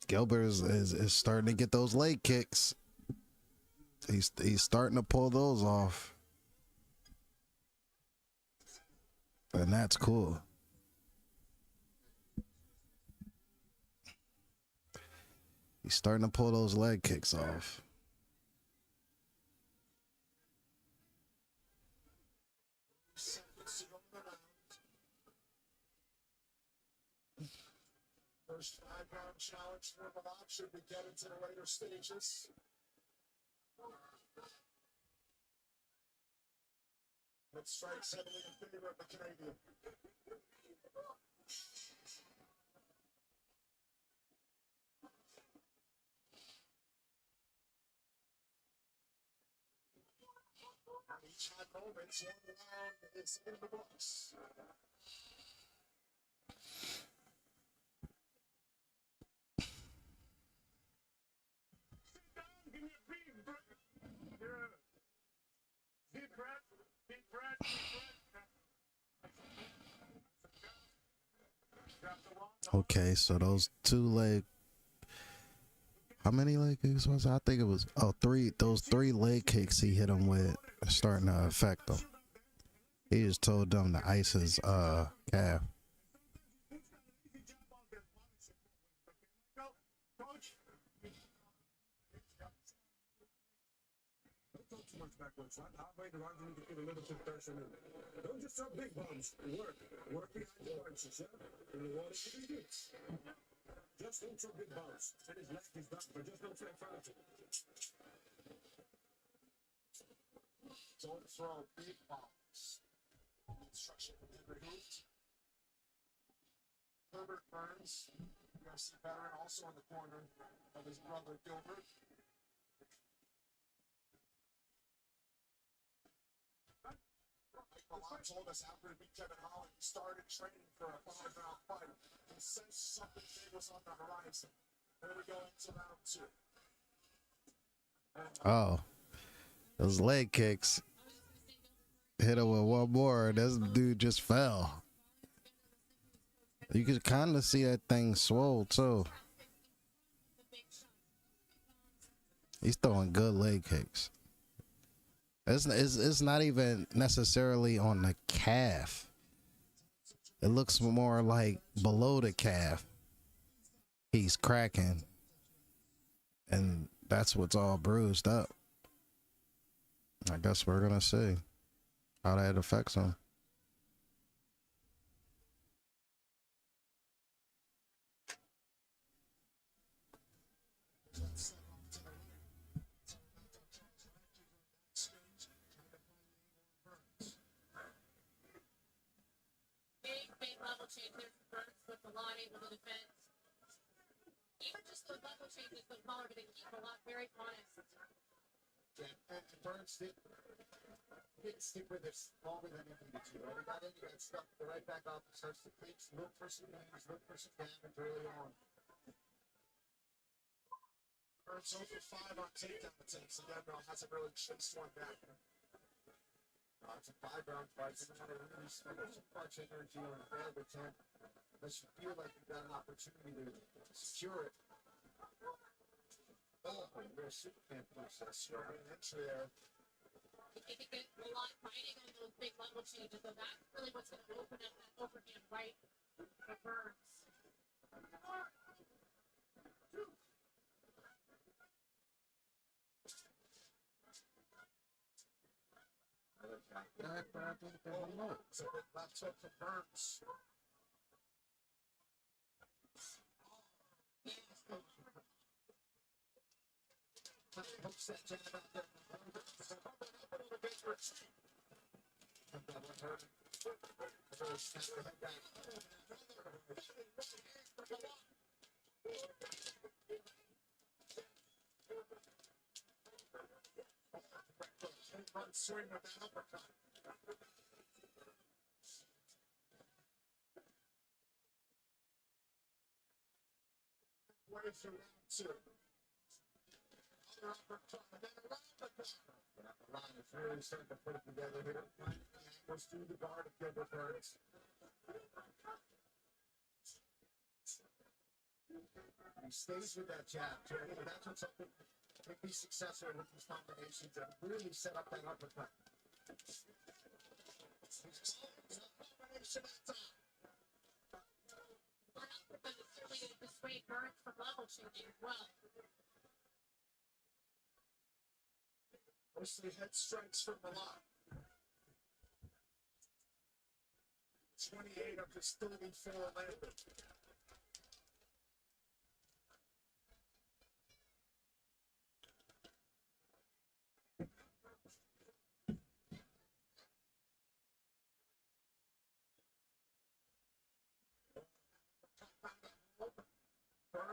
Gilbert is starting to get those leg kicks. He's starting to pull those off. And that's cool. He's starting to pull those leg kicks off. First 5-round challenge for Milan should we get into the later stages. But strikes heavily in favor of the Canadian. Each had moments, one round is in the books. Give me a deep breath. Yeah. Deep breath. Deep breath. Deep breath. Okay, so those how many leg kicks was it? I think it was three. Those 3 leg kicks he hit him with are starting to affect him. He just told them to ice his calf. Too much backwards, right? Halfway the round, you need to feel a little bit pressure in. Don't just throw big bombs. Work behind the punches, yeah? And you want it to be good. Just don't throw big bombs. And his leg is done, but just don't throw in front of him. Don't throw big bombs. Instruction been removed. Herbert Burns, UFC veteran, also in the corner of his brother Gilbert. Milan told us after he beat Kevin Holland, he started training for a 5-round fight. He sensed something big was on the horizon. Here we go into round 2. Oh, those leg kicks hit him with one more. This dude just fell. You could kind of see that thing swole too. He's throwing good leg kicks. It's not even necessarily on the calf. It looks more like below the calf. He's cracking. And that's what's all bruised up. I guess we're going to see how that affects him. Big level changes. Burns with a lot able to defend. Even just the level changes, the smaller, but they keep a lot very honest. And Burns didn't stick with this longer than he needed to. Right? He got into that stuff, the right back off, starts to clinch, look for some damage, look for some damage early on. Burns over 5 on takedown attempts. Again, though, hasn't really chased one back. It's a 5-round fight. You're going to really spend too much energy on a bad attempt unless you feel like you've got an opportunity to secure it. Oh, there's Superman process. You're an entry there. They can get a lot fighting on those big level changes, so that's really what's going to open up that overhand right for Burns. So left hook for Burns. Hooks that jab out there. Swing with that uppercut. Way through round 2. Other uppercut, and then another uppercut. Milan is really starting to put it together here. Goes through the guard of Gilbert Burns. He stays with that jab, too. I think that's what's up to be successful with these combinations and really set up that uppercut. Combination at time. One uppercut is certainly going to dissuade Burns from level changing as well. Mostly head strikes from Milan. 28 of his 34 landed.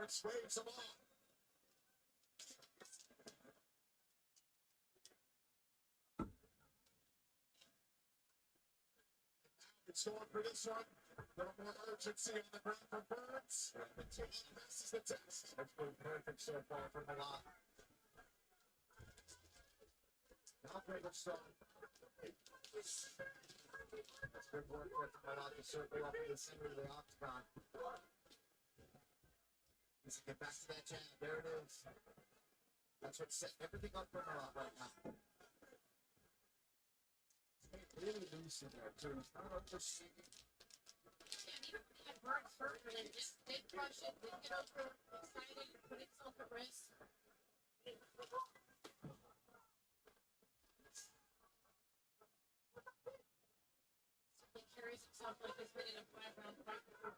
Burns waves them on. It's going for this one. A little more urgency on the ground for Burns. This is the test. It's been perfect so far for Milan. Now Bigger strong. That's good work with Milan to circle up in the center of the octagon. Let's get back to that jab. There it is. That's what's setting everything up for Milan right now. Really loose in there, too. Not overseeing. Yeah, even when he had Burns hurt, and then just did crush it, did get over excited, put himself at risk. He carries himself like he's been in a 5-round fight before.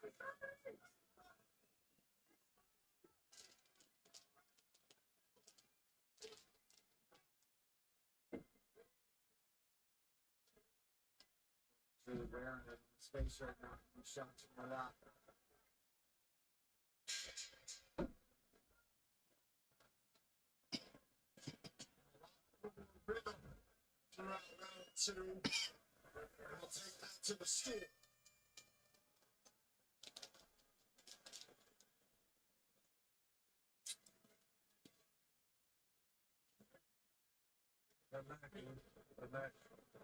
Really rare in space right now. Shots from a lot. Rhythm throughout round two. And we'll take that to the stool.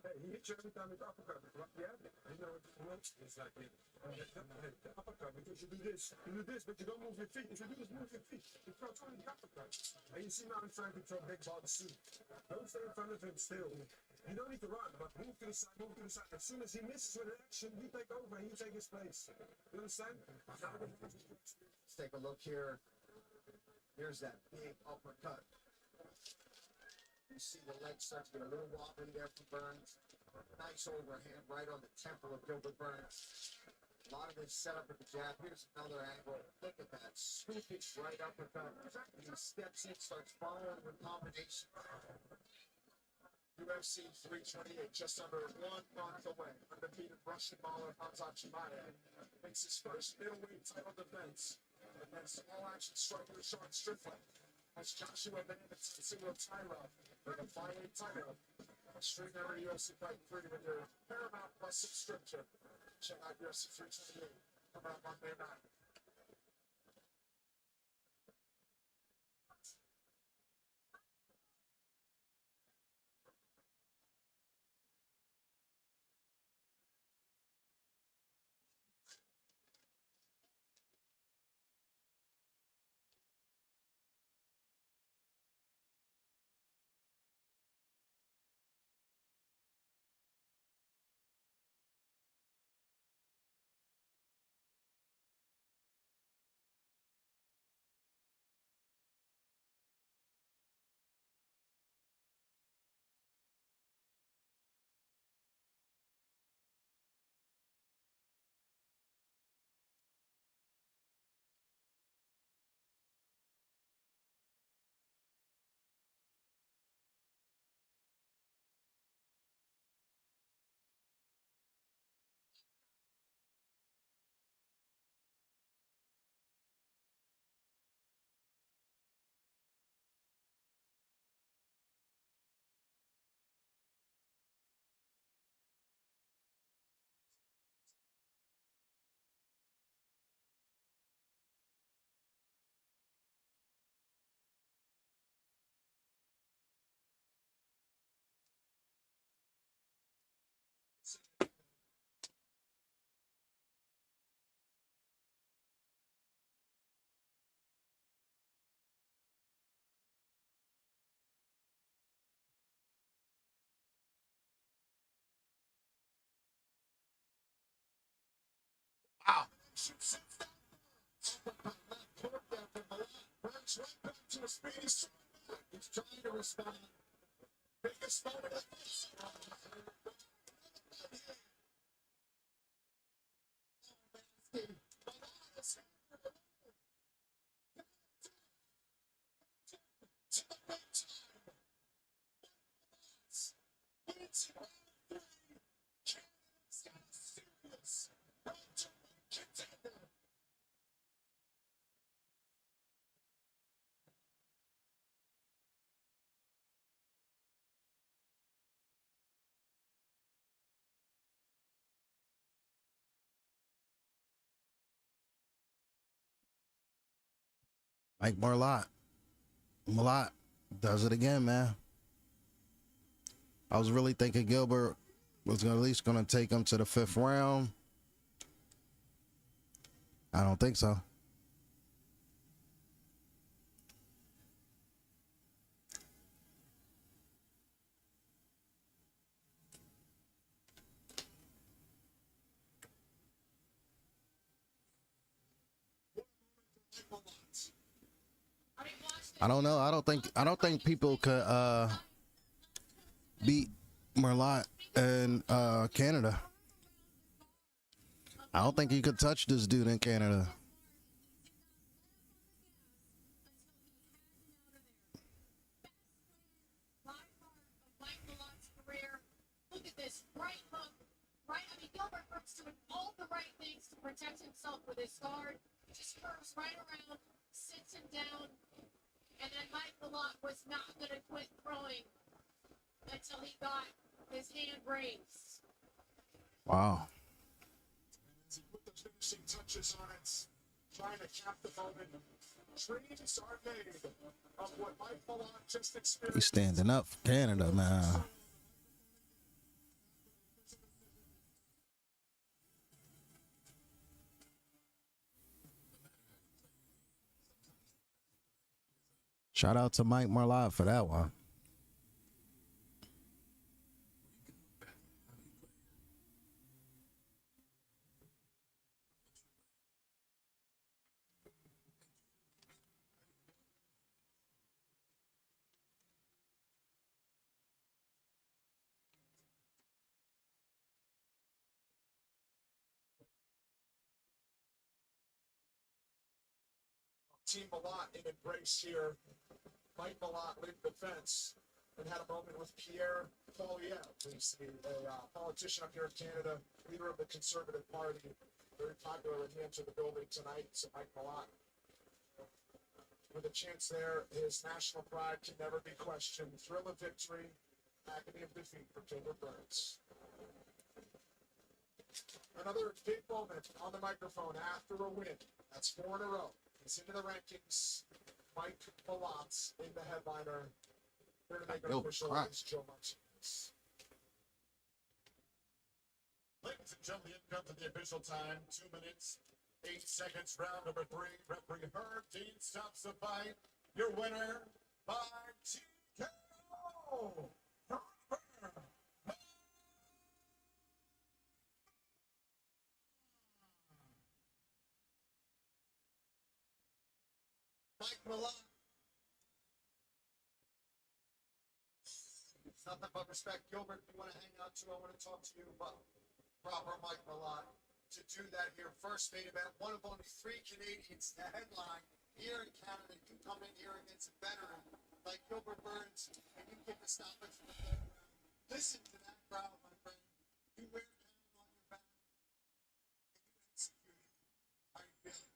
Hey, he hit you every time with the uppercut. Yeah, you know what? It's like the uppercut because you do this, but you don't move your feet. If you do this, move your feet. You throw 20 uppercuts. And you see now he's trying to throw big ball to suit. Don't stay in front of him still. You don't need to run, but move to the side, move to the side. As soon as he misses with an action, you take over and you take his place. You understand? Let's take a look here. Here's that big uppercut. You see the leg start to get a little wobbly there from Burns. Nice overhand right on the temple of Gilbert Burns. A lot of this set up with the jab. Here's another angle. Look at that. Swooping right uppercut. He steps in, starts following with combination. UFC 328, just under 1 month away. Undefeated Russian mauler Hamzat Chimaev makes his first middleweight title defense against all-action striker Sean Strickland. As Joshua Benedict and Cyril Tyra for the flyweight title. Stream every UFC Fight 3 with your Paramount Plus subscription. Check out UFC 328. Come out Monday night. Wow. Burns right back to a speedy strike. He's trying to respond. Biggest moment of this. Mike Marlott. Malott does it again, man. I was really thinking Gilbert was at least going to take him to the 5th round. I don't think so. I don't know. I don't think people could beat Merlot in Canada. I don't think you could touch this dude in Canada. Mike Malot's career. Look at this right hook. Right, I mean, Gilbert Burns doing all the right things to protect himself with his guard. Just curves right around, sits him down, and then Mike Malott was not going to quit throwing until he got his hand raised. Wow. As he put the finishing touches on it, trying to cap the moment. Dreams are made of what Mike Malott just experienced. He's standing up for Canada, man. Shout out to Mike Marlott for that one. Team Malott in embrace here. Mike Malott leading the fence and had a moment with Pierre Poilievre, who's a politician up here in Canada, leader of the Conservative Party. Very popular when he entered the building tonight. So Mike Malott, with a chance there, his national pride can never be questioned. Thrill of victory, agony of defeat for Gilbert Burns. Another big moment on the microphone after a win. That's 4 in a row. He's into the rankings. Mike Malott in the headliner. Here to make it official is Joe Martinez. Ladies and gentlemen, come to the official time. 2 minutes, 8 seconds, round number 3. Referee Herb Dean stops the fight. Your winner by TKO. Mike Malott. It's nothing but respect. Gilbert, if you want to hang out too, I want to talk to you about proper Mike Malott. To do that here, first main event, one of only 3 Canadians to headline here in Canada can come in here against a veteran like Gilbert Burns, and you get to stop it from the third round. Listen to that crowd, my friend. You wear Canada on your back, and you execute it. How you feeling?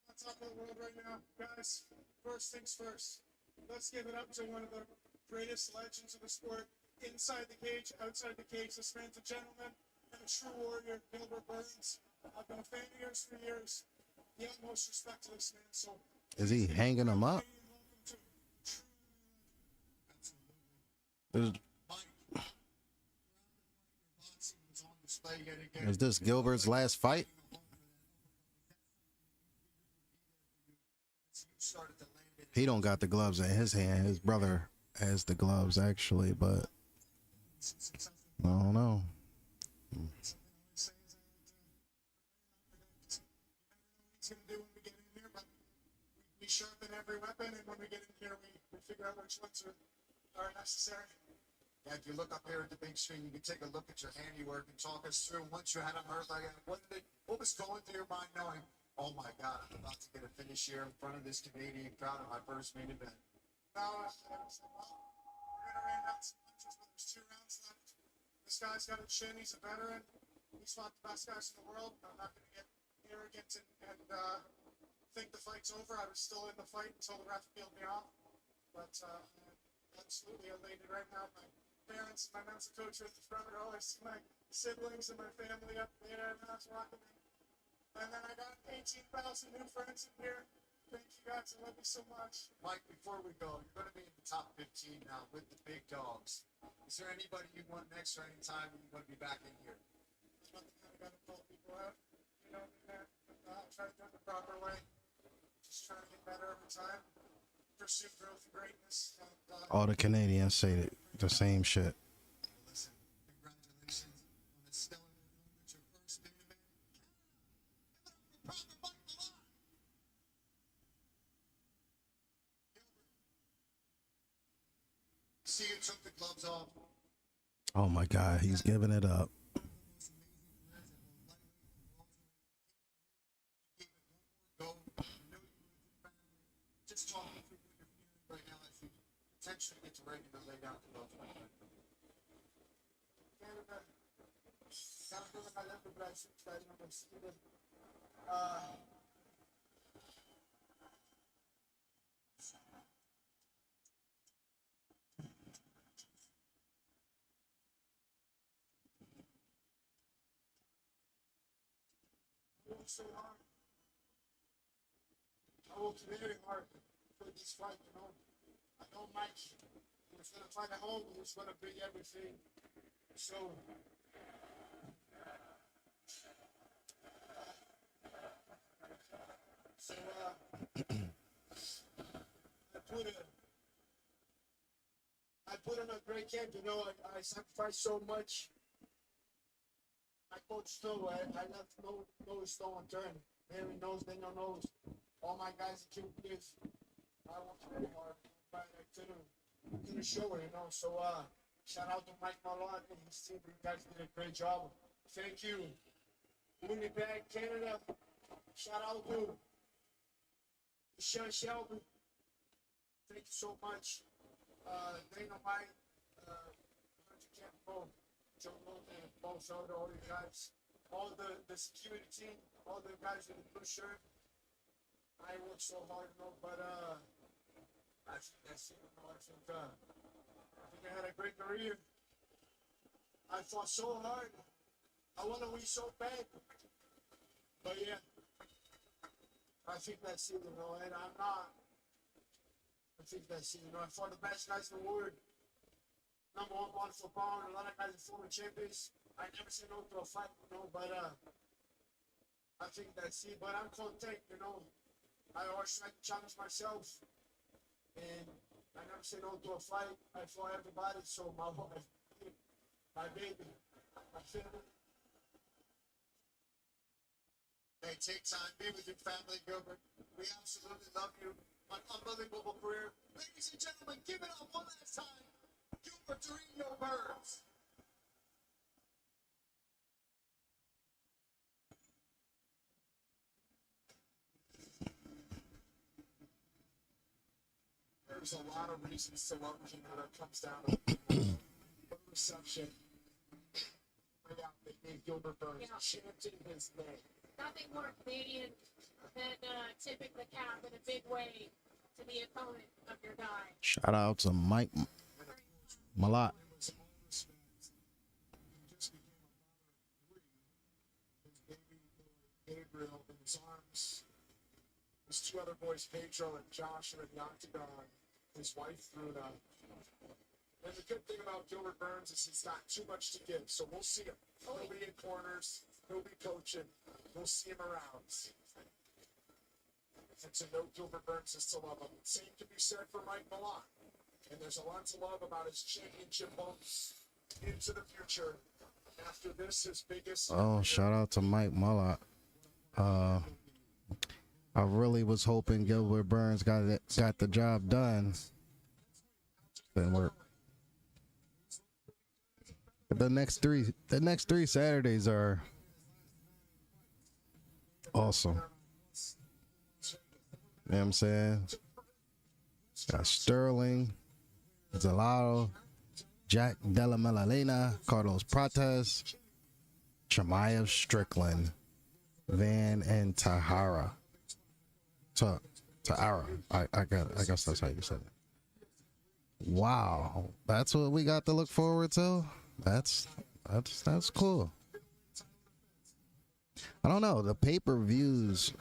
On top of the world right now, guys. First things first. Let's give it up to one of the greatest legends of the sport. Inside the cage, outside the cage, this man's a gentleman and a true warrior, Gilbert Burns. I've been a fan of yours for years. The utmost respect to this man. So, is he hanging him up? Is this Gilbert's last fight? He don't got the gloves in his hand. His brother has the gloves actually, but I don't know. We sharpen every weapon, and when we get in here, we figure out which ones are necessary. Yeah, if you look up here at the big screen, you can take a look at your handiwork and talk us through. Once you had him hurt like that, what was going through your mind knowing, oh my God, I'm about to get a finish here in front of this Canadian crowd in my first main event? No, I was like, well, we're going to rain out some punches, but there's 2 rounds left. This guy's got a chin. He's a veteran. He's fought the best guys in the world. I'm not going to get arrogant and think the fight's over. I was still in the fight until the ref peeled me off. But absolutely elated right now. My parents and my mental coach are at the front row. I see my siblings and my family up there, and I was rocking them. And then I got 18,000 new friends in here. Thank you guys. I love you so much. Mike, before we go, you're going to be in the top 15 now with the big dogs. Is there anybody you want next or anytime you want to be back in here? Just want to kind of got to pull people out, you know, try to do it the proper way. Just trying to get better every time. Pursue growth and greatness. All the Canadians say the same shit. Listen, congratulations on a stellar performance. Your first Big Man. Give it up for Proper Mike Milan. See you took the gloves off. Oh my God, he's giving it up. Just talk me through what you're feeling right now as you potentially get to ready to lay down the gloves. Canada, gotta feel like I left the Brazil, guys. I'm gonna see them. I worked so hard. I worked very hard for this fight, you know. I know Mike, he was gonna fight at home, he was gonna bring everything. So, I put in a great camp, you know, I sacrificed so much. My coach too, I left no stone unturned. Harry knows, Daniel knows. All my guys that killed kids. I worked very hard, but I couldn't show it, you know. So shout out to Mike Malone and his team. You guys did a great job. Thank you. Winnipeg, Canada. Shout out to Sean Shelby. Thank you so much. Dana White, Campbell, Joe Logan, Paul Soda, all you guys, all the security team, all the guys in the blue shirt. I worked so hard, you know, but I think that's it. You know, I think I had a great career. I fought so hard. I want to win so bad, but yeah, I think that's it, you know, and I'm not. I think that's it, you know, I fought the best guys in the world. Number one pound for pound, a lot of guys are former champions. I never said no to a fight, you know, but I think that's it. But I'm content, you know. I always try to challenge myself, and I never say no to a fight. I fought everybody, so my wife, my baby, my family. Hey, take time, be with your family, Gilbert. We absolutely love you. An unbelievable career. Ladies and gentlemen, give it up one last time. Gilbert Torino Burns. There's a lot of reasons to love him when it comes down to reception. They gave Gilbert Burns chanting his name. Nothing more Canadian than tipping the cap in a big way to the opponent of your guy. Shout out to Mike Malott. Gabriel in his arms. His two other boys, Pedro and Josh, are in the octagon. His wife, Bruna. And the good thing about Gilbert Burns is he's got too much to give, so we'll see him. He'll be in corners. He'll be coaching. We'll see him around. And to know Gilbert Burns is to love him. Same can be said for Mike Malott. And there's a lot to love about his championship bumps into the future. After this, his biggest. Oh, shout out to Mike Malott. I really was hoping Gilbert Burns got the job done. Didn't work. But the next three Saturdays are awesome. You know what I'm saying? Got Sterling, Zalado, Jack Della Mellalena, Carlos Prates, Chimaev Strickland, Van and Tahara. Tahara. I guess that's how you said it. Wow. That's what we got to look forward to. That's cool. I don't know. The pay-per-views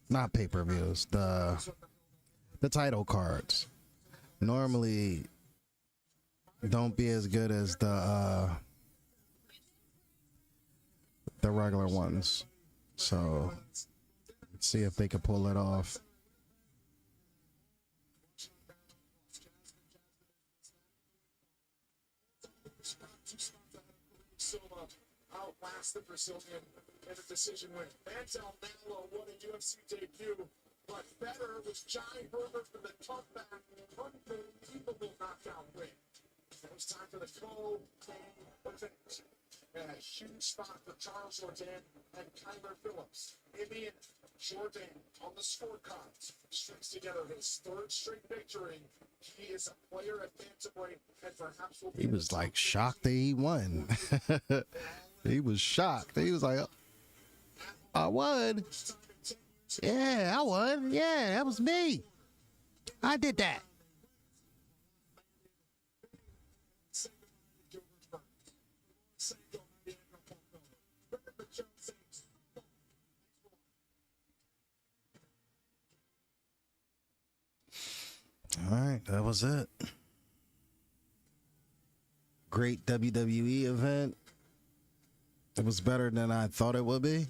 not pay-per-views, the title cards normally don't be as good as the regular ones. So let's see if they can pull it off. Silva outlast the Brazilian in a decision win. Mantel Mallow won a UFC debut, but better was Johnny Herbert for the comeback, unbelievable knockout win. It was time for the co-main event. And a huge spot for Charles Jourdain and Kyler Phillips. Amy and Jourdain on the scorecards strings together his third straight victory. He is a player at bantamweight and perhaps will be. He was like shocked that he won. He was shocked. He was like, I won. Yeah, I won. Yeah, that was me. I did that. All right, that was it. Great WWE event. It was better than I thought it would be.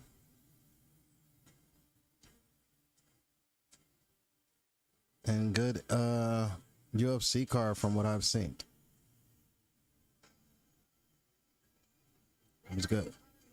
And good UFC card from what I've seen. It was good.